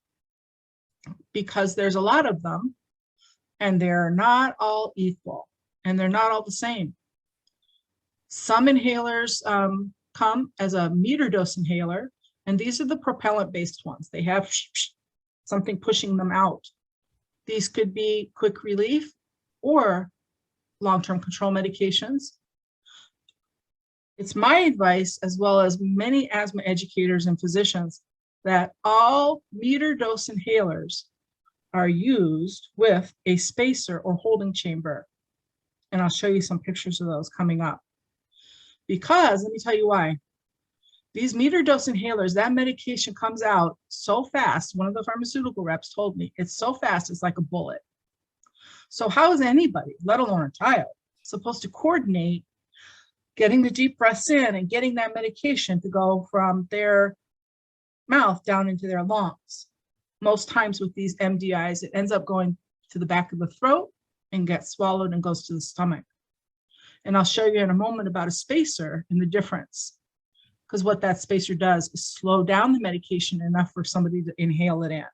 because there's a lot of them and they're not all equal and they're not all the same. Some inhalers come as a meter dose inhaler, and these are the propellant-based ones. They have something pushing them out. These could be quick relief or long-term control medications. It's my advice, as well as many asthma educators and physicians, that all meter dose inhalers are used with a spacer or holding chamber. And I'll show you some pictures of those coming up. Because, let me tell you why. These meter dose inhalers, that medication comes out so fast. One of the pharmaceutical reps told me, it's so fast, it's like a bullet. So how is anybody, let alone a child, supposed to coordinate getting the deep breaths in and getting that medication to go from their mouth down into their lungs? Most times with these MDIs, it ends up going to the back of the throat and gets swallowed and goes to the stomach. And I'll show you in a moment about a spacer and the difference. Because what that spacer does is slow down the medication enough for somebody to inhale it in.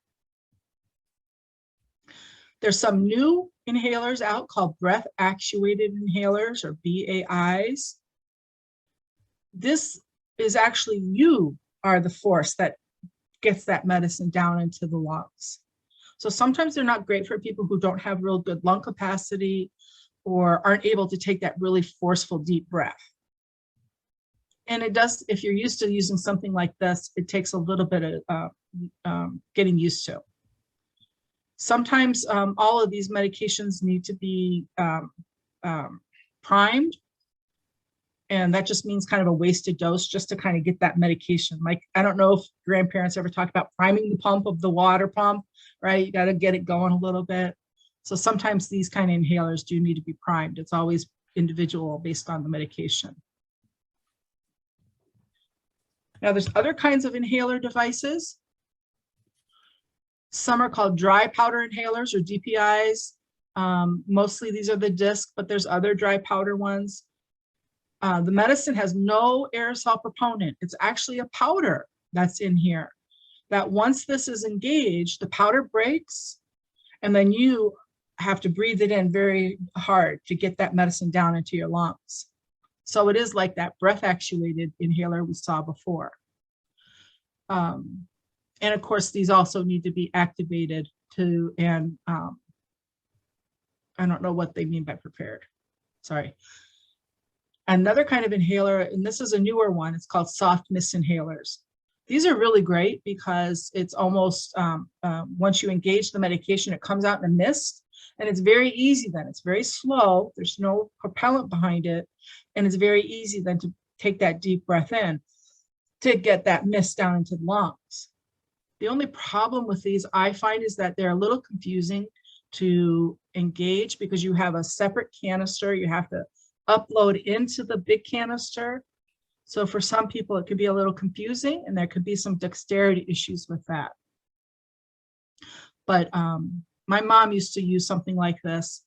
There's some new inhalers out called breath actuated inhalers, or BAIs. This is actually, you are the force that gets that medicine down into the lungs. So sometimes they're not great for people who don't have real good lung capacity or aren't able to take that really forceful deep breath. And it does, if you're used to using something like this, it takes a little bit of getting used to. Sometimes all of these medications need to be primed. And that just means kind of a wasted dose just to kind of get that medication. Like, I don't know if grandparents ever talk about priming the pump of the water pump, right? You got to get it going a little bit. So sometimes these kind of inhalers do need to be primed. It's always individual based on the medication. Now there's other kinds of inhaler devices. Some are called dry powder inhalers, or DPIs. Mostly these are the disc, but there's other dry powder ones. The medicine has no aerosol proponent. It's actually a powder that's in here, that once this is engaged, the powder breaks, and then you have to breathe it in very hard to get that medicine down into your lungs. So it is like that breath actuated inhaler we saw before. And of course, these also need to be activated to, and I don't know what they mean by prepared, sorry. Another kind of inhaler, and this is a newer one, it's called soft mist inhalers. These are really great because it's almost, once you engage the medication, it comes out in a mist, and it's very easy then. It's very slow, there's no propellant behind it, and it's very easy then to take that deep breath in to get that mist down into the lungs. The only problem with these, I find, is that they're a little confusing to engage because you have a separate canister you have to upload into the big canister. So for some people, it could be a little confusing, and there could be some dexterity issues with that. But my mom used to use something like this,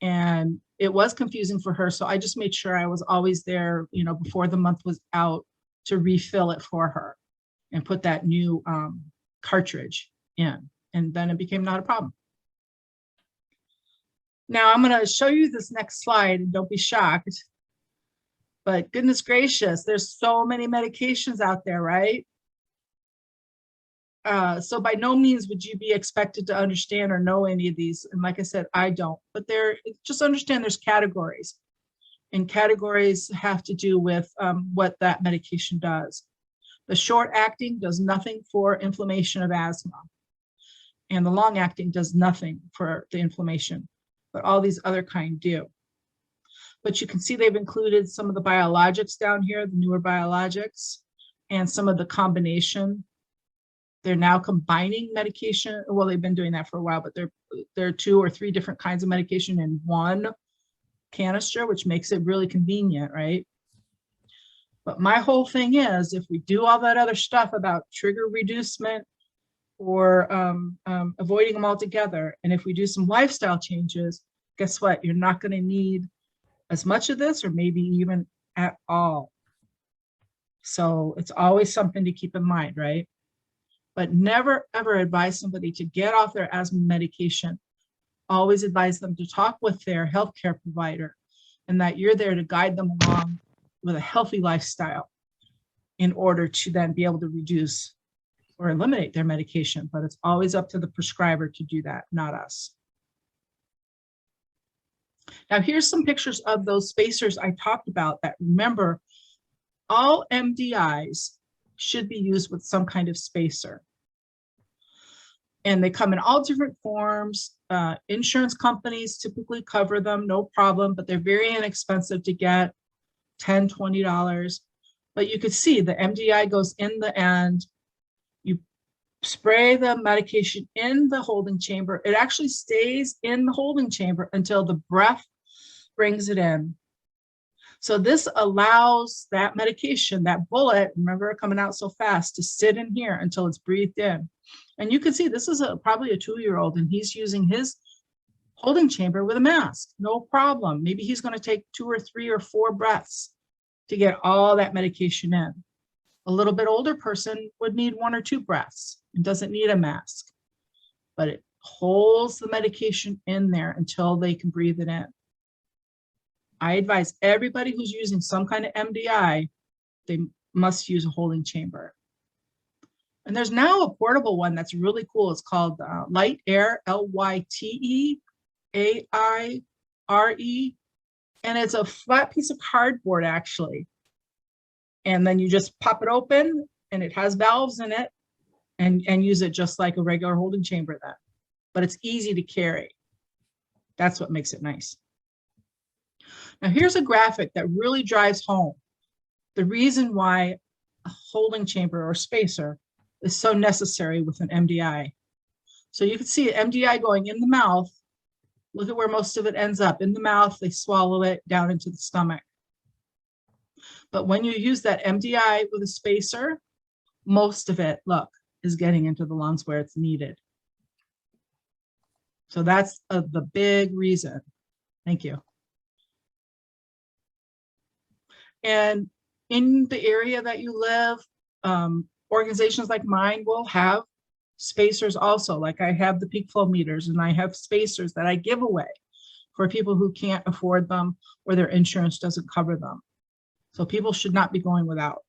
and it was confusing for her. So I just made sure I was always there, you know, before the month was out to refill it for her and put that new cartridge in, and then it became not a problem. Now I'm going to show you this next slide, and don't be shocked, but goodness gracious, there's so many medications out there, right? So by no means would you be expected to understand or know any of these. And like I said, I don't, but just understand there's categories, and categories have to do with what that medication does. The short acting does nothing for inflammation of asthma, and the long acting does nothing for the inflammation, but all these other kind do. But you can see they've included some of the biologics down here, the newer biologics, and some of the combination. They're now combining medication. Well, they've been doing that for a while, but there are 2 or 3 different kinds of medication in one canister, which makes it really convenient, right? But my whole thing is, if we do all that other stuff about trigger reducement or avoiding them altogether, and if we do some lifestyle changes, guess what? You're not going to need as much of this, or maybe even at all. So it's always something to keep in mind, right? But never ever advise somebody to get off their asthma medication. Always advise them to talk with their healthcare provider, and that you're there to guide them along with a healthy lifestyle in order to then be able to reduce or eliminate their medication. But it's always up to the prescriber to do that, not us. Now here's some pictures of those spacers I talked about that, remember, all MDIs should be used with some kind of spacer. And they come in all different forms. Insurance companies typically cover them, no problem, but they're very inexpensive to get, $10, $20. But you could see the MDI goes in the end. You spray the medication in the holding chamber. It actually stays in the holding chamber until the breath brings it in. So this allows that medication, that bullet, remember coming out so fast, to sit in here until it's breathed in. And you can see this is probably a 2-year-old, and he's using his holding chamber with a mask, no problem. Maybe he's going to take 2 or 3 or 4 breaths to get all that medication in. A little bit older person would need 1 or 2 breaths and doesn't need a mask, but it holds the medication in there until they can breathe it in. I advise everybody who's using some kind of MDI, they must use a holding chamber. And there's now a portable one that's really cool. It's called Light Air, Lyteaire. And it's a flat piece of cardboard, actually. And then you just pop it open, and it has valves in it, and use it just like a regular holding chamber then. But it's easy to carry. That's what makes it nice. Now here's a graphic that really drives home the reason why a holding chamber or spacer is so necessary with an MDI. So you can see MDI going in the mouth. Look at where most of it ends up, in the mouth. They swallow it down into the stomach. But when you use that MDI with a spacer, most of it, look, is getting into the lungs where it's needed. So that's the big reason. Thank you. And in the area that you live, organizations like mine will have spacers also. Like I have the peak flow meters, and I have spacers that I give away for people who can't afford them or their insurance doesn't cover them. So people should not be going without.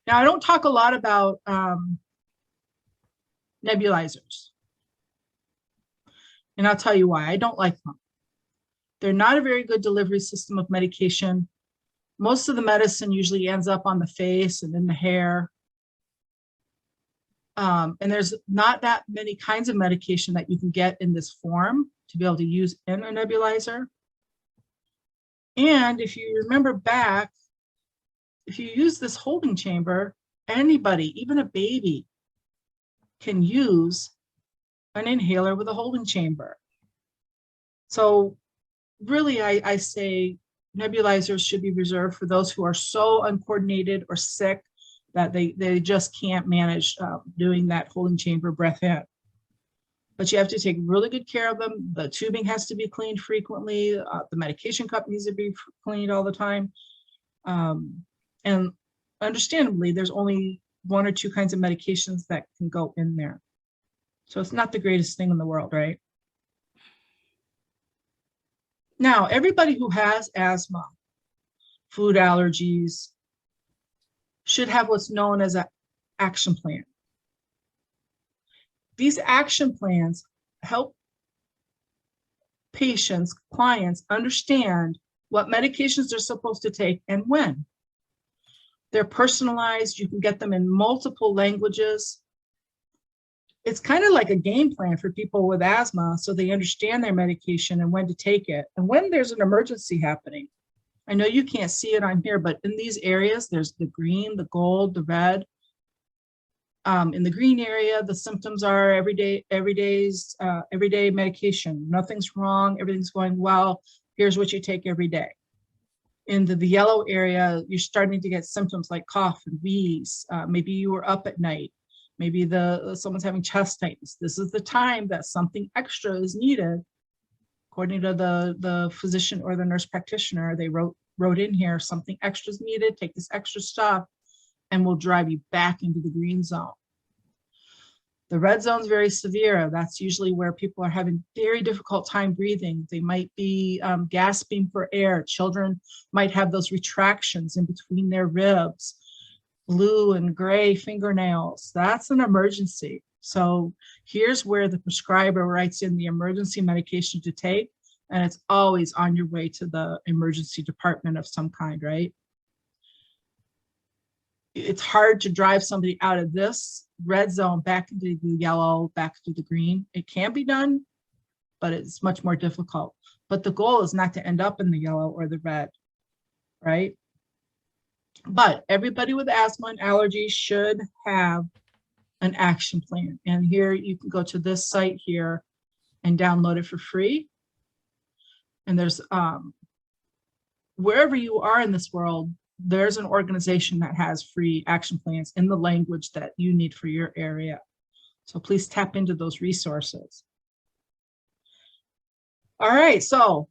Now, I don't talk a lot about nebulizers. And I'll tell you why. I don't like them. They're not a very good delivery system of medication. Most of the medicine usually ends up on the face and in the hair. And there's not that many kinds of medication that you can get in this form to be able to use in a nebulizer. And if you remember back, if you use this holding chamber, anybody, even a baby, can use an inhaler with a holding chamber. So really, I say nebulizers should be reserved for those who are so uncoordinated or sick that they just can't manage doing that holding chamber breath in. But you have to take really good care of them. The tubing has to be cleaned frequently. The medication cup needs to be cleaned all the time. And understandably, there's only 1 or 2 kinds of medications that can go in there. So it's not the greatest thing in the world, right? Now, everybody who has asthma, food allergies, should have what's known as an action plan. These action plans help patients, clients understand what medications they're supposed to take and when. They're personalized. You can get them in multiple languages. It's kind of like a game plan for people with asthma, so they understand their medication and when to take it and when there's an emergency happening. I know you can't see it on here, but in these areas, there's the green, the gold, the red. In the green area, the symptoms are everyday medication. Nothing's wrong, everything's going well. Here's what you take every day. In the yellow area, you're starting to get symptoms like cough and wheeze. Maybe you were up at night. Maybe someone's having chest tightness. This is the time that something extra is needed. According to the physician or the nurse practitioner, they wrote in here, something extra is needed, take this extra stuff, and we'll drive you back into the green zone. The red zone is very severe. That's usually where people are having very difficult time breathing. They might be gasping for air. Children might have those retractions in between their ribs. Blue and gray fingernails. That's an emergency. So here's where the prescriber writes in the emergency medication to take, and it's always on your way to the emergency department of some kind, right? it's hard to drive somebody out of this red zone back into the yellow, back to the green. It can be done, but it's much more difficult. But the goal is not to end up in the yellow or the red, right? But everybody with asthma and allergies should have an action plan. And here you can go to this site here and download it for free. And there's, wherever you are in this world, there's an organization that has free action plans in the language that you need for your area. So please tap into those resources. All right, so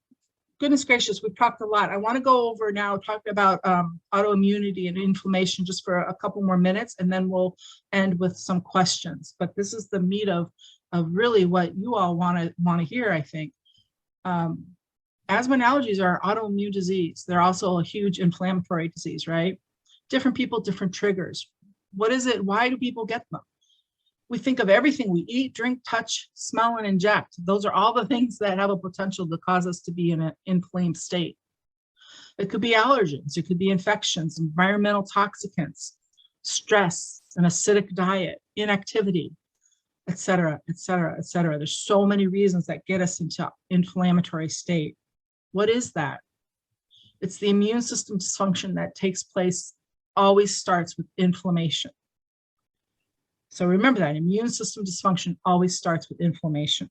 goodness gracious, we've talked a lot. I want to go over now, talk about autoimmunity and inflammation just for a couple more minutes, and then we'll end with some questions. But this is the meat of really what you all want to hear, I think. Asthma and allergies are autoimmune disease. They're also a huge inflammatory disease, right? Different people, different triggers. What is it? Why do people get them? We think of everything we eat, drink, touch, smell, and inject. Those are all the things that have a potential to cause us to be in an inflamed state. It could be allergens, it could be infections, environmental toxicants, stress, an acidic diet, inactivity, et cetera, et cetera, et cetera. There's so many reasons that get us into inflammatory state. What is that? It's the immune system dysfunction that takes place, always starts with inflammation. So remember that immune system dysfunction always starts with inflammation.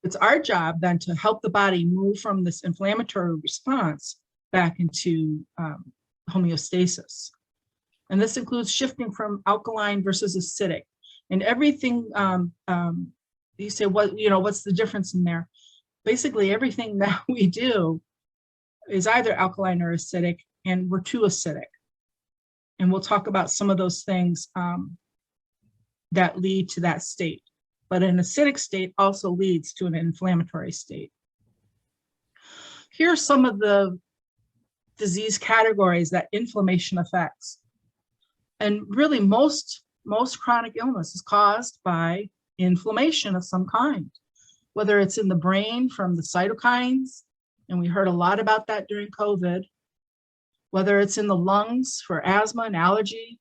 It's our job then to help the body move from this inflammatory response back into homeostasis. And this includes shifting from alkaline versus acidic. And everything, you say, what's the difference in there? Basically, everything that we do is either alkaline or acidic, and we're too acidic. And we'll talk about some of those things that lead to that state. But an acidic state also leads to an inflammatory state. Here are some of the disease categories that inflammation affects. And really, most chronic illness is caused by inflammation of some kind, whether it's in the brain from the cytokines, and we heard a lot about that during COVID, whether it's in the lungs for asthma and allergy,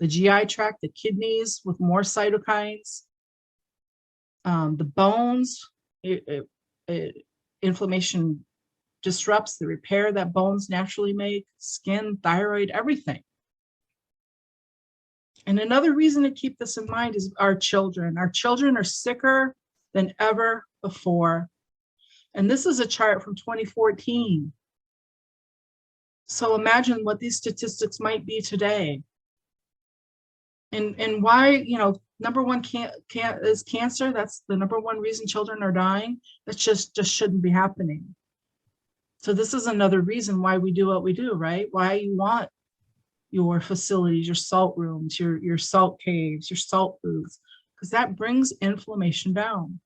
the GI tract, the kidneys with more cytokines, the bones, inflammation disrupts the repair that bones naturally make, skin, thyroid, everything. And another reason to keep this in mind is our children. Our children are sicker than ever before. And this is a chart from 2014. So imagine what these statistics might be today. And why, number one is cancer. That's the number one reason children are dying. That just shouldn't be happening. So this is another reason why we do what we do, right? Why you want your facilities, your salt rooms, your salt caves, your salt booths, because that brings inflammation down.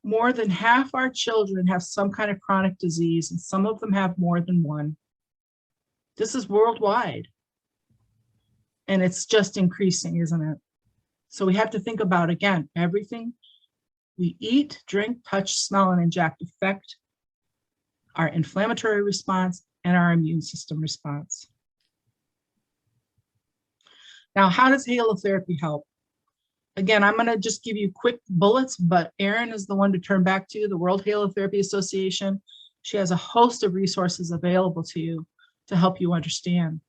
More than half our children have some kind of chronic disease, and some of them have more than one. This is worldwide. And it's just increasing, isn't it? So we have to think about, again, everything we eat, drink, touch, smell, and inject affect our inflammatory response and our immune system response. Now, how does halotherapy help? Again, I'm going to just give you quick bullets, but Erin is the one to turn back to, the World Halotherapy Association. She has a host of resources available to you to help you understand.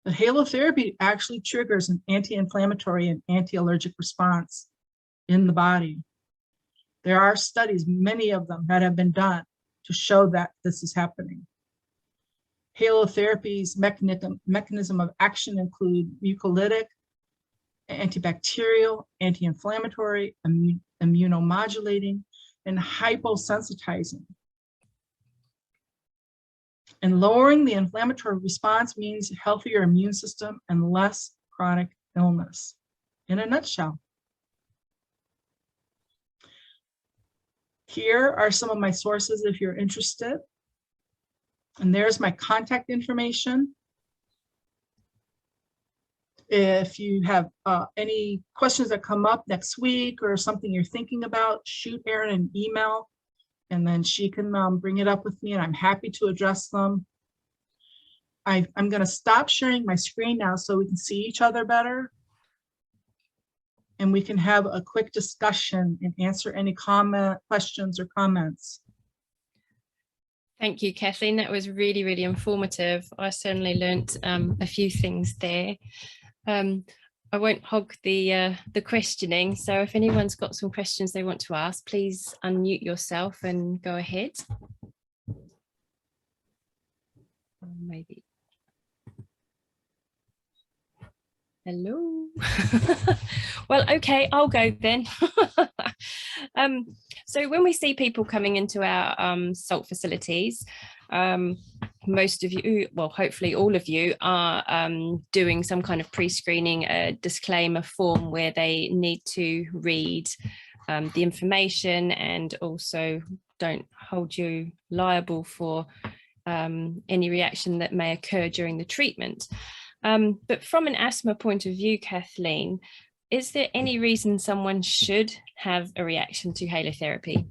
But halotherapy actually triggers an anti-inflammatory and anti-allergic response in the body. There are studies, many of them, that have been done to show that this is happening. Halotherapy's mechanism of action include mucolytic, antibacterial, anti-inflammatory, immunomodulating, and hyposensitizing. And lowering the inflammatory response means healthier immune system and less chronic illness. In a nutshell. Here are some of my sources if you're interested. And there's my contact information. If you have any questions that come up next week or something you're thinking about, shoot Erin an email. and then she can bring it up with me, and I'm happy to address them. I'm going to stop sharing my screen now so we can see each other better. And we can have a quick discussion and answer any questions or comments. Thank you, Kathleen. That was really, really informative. I certainly learnt a few things there. I won't hog the questioning. So if anyone's got some questions they want to ask, please unmute yourself and go ahead. Maybe. Hello. Well, okay, I'll go then. So when we see people coming into our SALT facilities, most of you, well, hopefully all of you are doing some kind of pre-screening disclaimer form where they need to read the information and also don't hold you liable for any reaction that may occur during the treatment. But from an asthma point of view, Kathleen, is there any reason someone should have a reaction to halotherapy?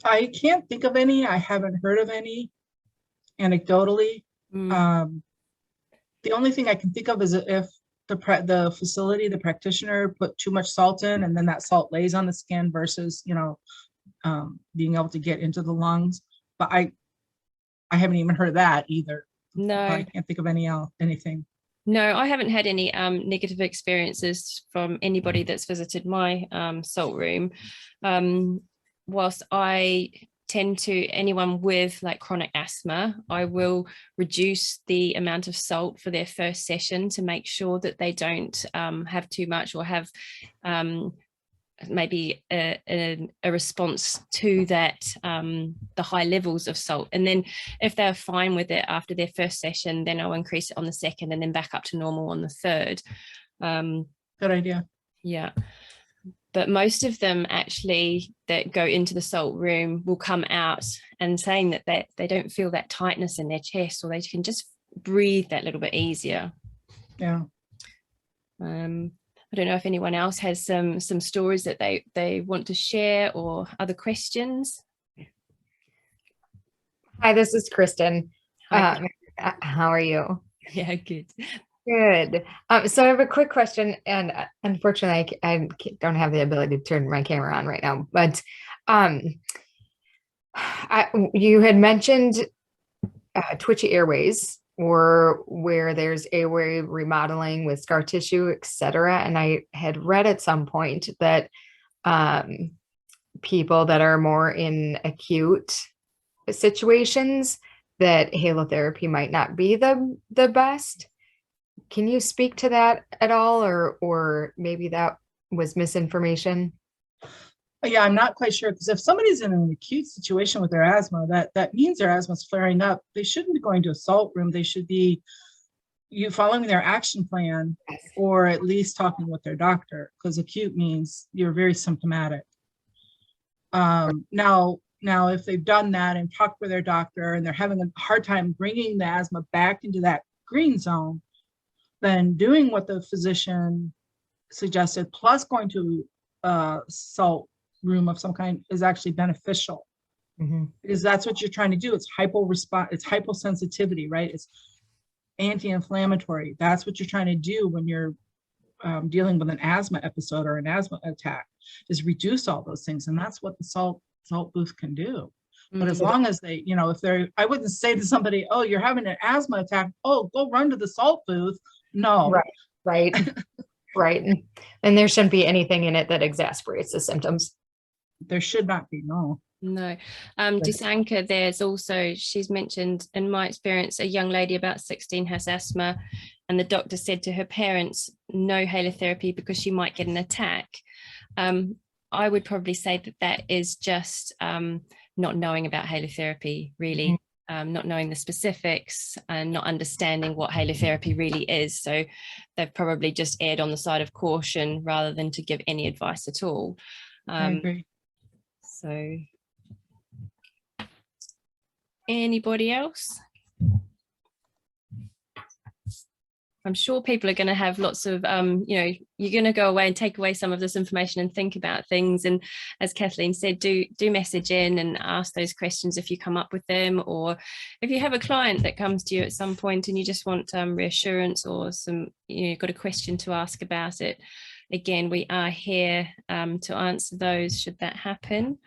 I can't think of any. I haven't heard of any anecdotally. The only thing I can think of is if the facility, the practitioner put too much salt in and then that salt lays on the skin versus, you know, being able to get into the lungs. But I haven't even heard of that either. No, I can't think of anything. No, I haven't had any negative experiences from anybody that's visited my salt room. Whilst I tend to, anyone with like chronic asthma, I will reduce the amount of salt for their first session to make sure that they don't have too much or have maybe a response to that, the high levels of salt. And then if they're fine with it after their first session, then I'll increase it on the second and then back up to normal on the third. Good idea. Yeah. But most of them actually that go into the salt room will come out and saying that they don't feel that tightness in their chest, or they can just breathe that little bit easier. Yeah. I don't know if anyone else has some stories that they want to share or other questions. Hi, this is Kristen. Hi. How are you? Yeah, good. Good. So I have a quick question, and unfortunately, I don't have the ability to turn my camera on right now. But you had mentioned twitchy airways, or where there's airway remodeling with scar tissue, etc. And I had read at some point that people that are more in acute situations, that halotherapy might not be the best. Can you speak to that at all, or maybe that was misinformation? Yeah, I'm not quite sure, because if somebody's in an acute situation with their asthma, that means their asthma is flaring up. They shouldn't be going to a salt room. They should be following their action plan, or at least talking with their doctor, because acute means you're very symptomatic. Now, if they've done that and talked with their doctor and they're having a hard time bringing the asthma back into that green zone, then doing what the physician suggested, plus going to a salt room of some kind, is actually beneficial. Mm-hmm. Because that's what you're trying to do. It's it's hyposensitivity, right? It's anti-inflammatory. That's what you're trying to do when you're dealing with an asthma episode or an asthma attack, is reduce all those things. And that's what the salt booth can do. But as long as they, I wouldn't say to somebody, oh, you're having an asthma attack, oh, go run to the salt booth. No. Right. Right. And there shouldn't be anything in it that exasperates the symptoms. There should not be, no. No. Disanka, there's also, she's mentioned, in my experience, a young lady about 16 has asthma, and the doctor said to her parents, no halotherapy because she might get an attack. I would probably say that is just not knowing about halotherapy, really. Not knowing the specifics and not understanding what halotherapy really is. So they've probably just erred on the side of caution rather than to give any advice at all. I agree. So anybody else? I'm sure people are going to have lots of, you're going to go away and take away some of this information and think about things. And as Kathleen said, do message in and ask those questions if you come up with them, or if you have a client that comes to you at some point and you just want reassurance or some, you've got a question to ask about it. Again, we are here to answer those should that happen.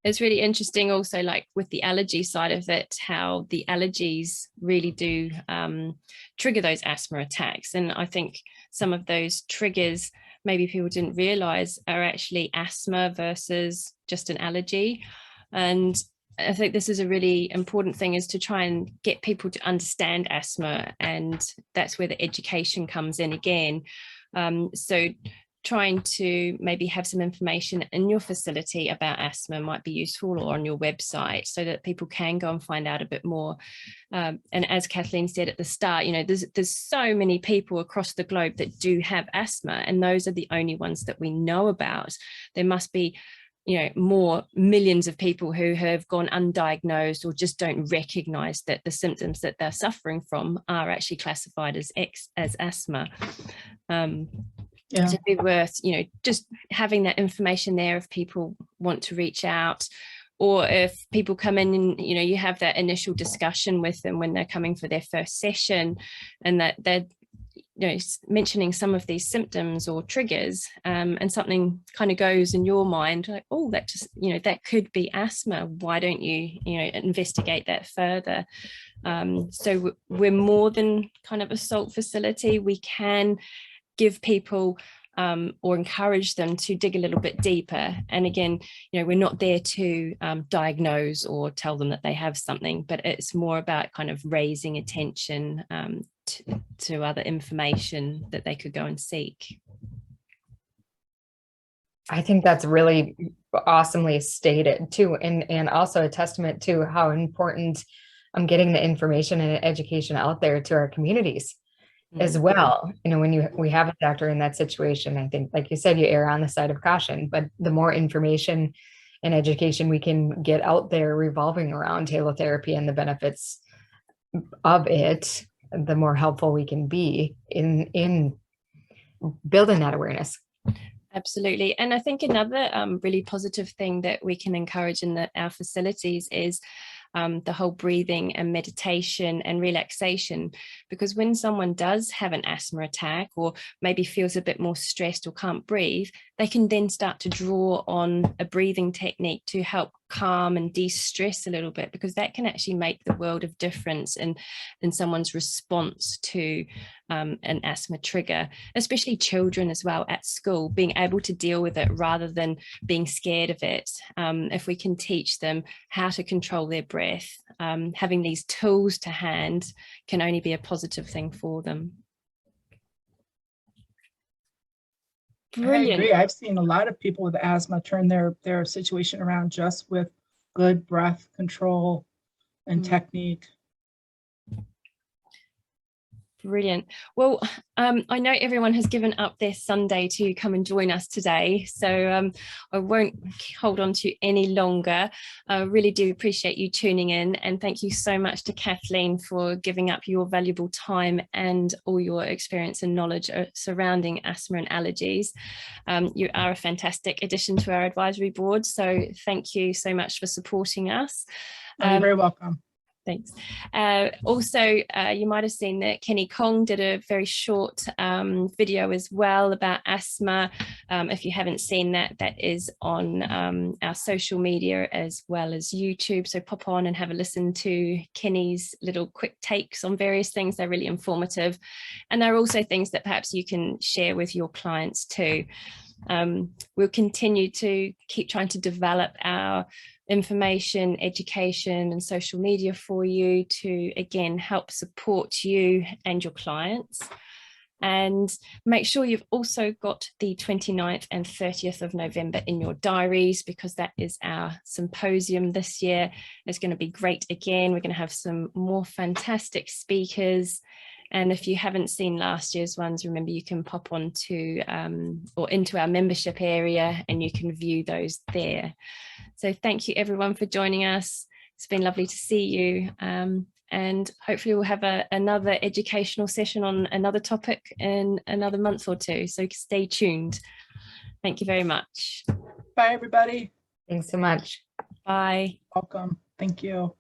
It's really interesting also, like with the allergy side of it, how the allergies really do trigger those asthma attacks. And I think some of those triggers maybe people didn't realize are actually asthma versus just an allergy. And I think this is a really important thing, is to try and get people to understand asthma, and that's where the education comes in again. So trying to maybe have some information in your facility about asthma might be useful, or on your website, so that people can go and find out a bit more. And as Kathleen said at the start, there's so many people across the globe that do have asthma, and those are the only ones that we know about. There must be more millions of people who have gone undiagnosed or just don't recognize that the symptoms that they're suffering from are actually classified as asthma. Yeah. So it'd be worth, just having that information there if people want to reach out, or if people come in and, you have that initial discussion with them when they're coming for their first session, and that they're, mentioning some of these symptoms or triggers, and something kind of goes in your mind like, oh, that just, that could be asthma. Why don't you, investigate that further? So we're more than kind of a SALT facility. We can give people or encourage them to dig a little bit deeper. And again, we're not there to diagnose or tell them that they have something, but it's more about kind of raising attention to other information that they could go and seek. I think that's really awesomely stated too, and also a testament to how important getting the information and education out there to our communities as well. When we have a doctor in that situation, I think, like you said, you err on the side of caution, but the more information and education we can get out there revolving around halotherapy and the benefits of it, the more helpful we can be in building that awareness. Absolutely. And I think another really positive thing that we can encourage in our facilities is the whole breathing and meditation and relaxation, because when someone does have an asthma attack, or maybe feels a bit more stressed or can't breathe, they can then start to draw on a breathing technique to help calm and de-stress a little bit, because that can actually make the world of difference in someone's response to an asthma trigger, especially children as well at school, being able to deal with it rather than being scared of it. If we can teach them how to control their breath, having these tools to hand can only be a positive thing for them. Brilliant. I agree. I've seen a lot of people with asthma turn their situation around just with good breath control and technique. Brilliant. Well, I know everyone has given up their Sunday to come and join us today, so I won't hold on to any longer. I really do appreciate you tuning in, and thank you so much to Kathleen for giving up your valuable time and all your experience and knowledge surrounding asthma and allergies. You are a fantastic addition to our advisory board, so thank you so much for supporting us. You're very welcome. Thanks. Also, you might have seen that Kenny Kong did a very short video as well about asthma. If you haven't seen that, that is on our social media as well as YouTube. So pop on and have a listen to Kenny's little quick takes on various things. They're really informative. And there are also things that perhaps you can share with your clients too. We'll continue to keep trying to develop our information, education and social media for you to, again, help support you and your clients. And make sure you've also got the 29th and 30th of November in your diaries, because that is our symposium this year. It's going to be great again. We're going to have some more fantastic speakers. And if you haven't seen last year's ones, remember you can pop on to or into our membership area and you can view those there. So thank you everyone for joining us. It's been lovely to see you. and hopefully we'll have another educational session on another topic in another month or two. So stay tuned. Thank you very much. Bye, everybody. Thanks so much. Bye. Welcome. Thank you.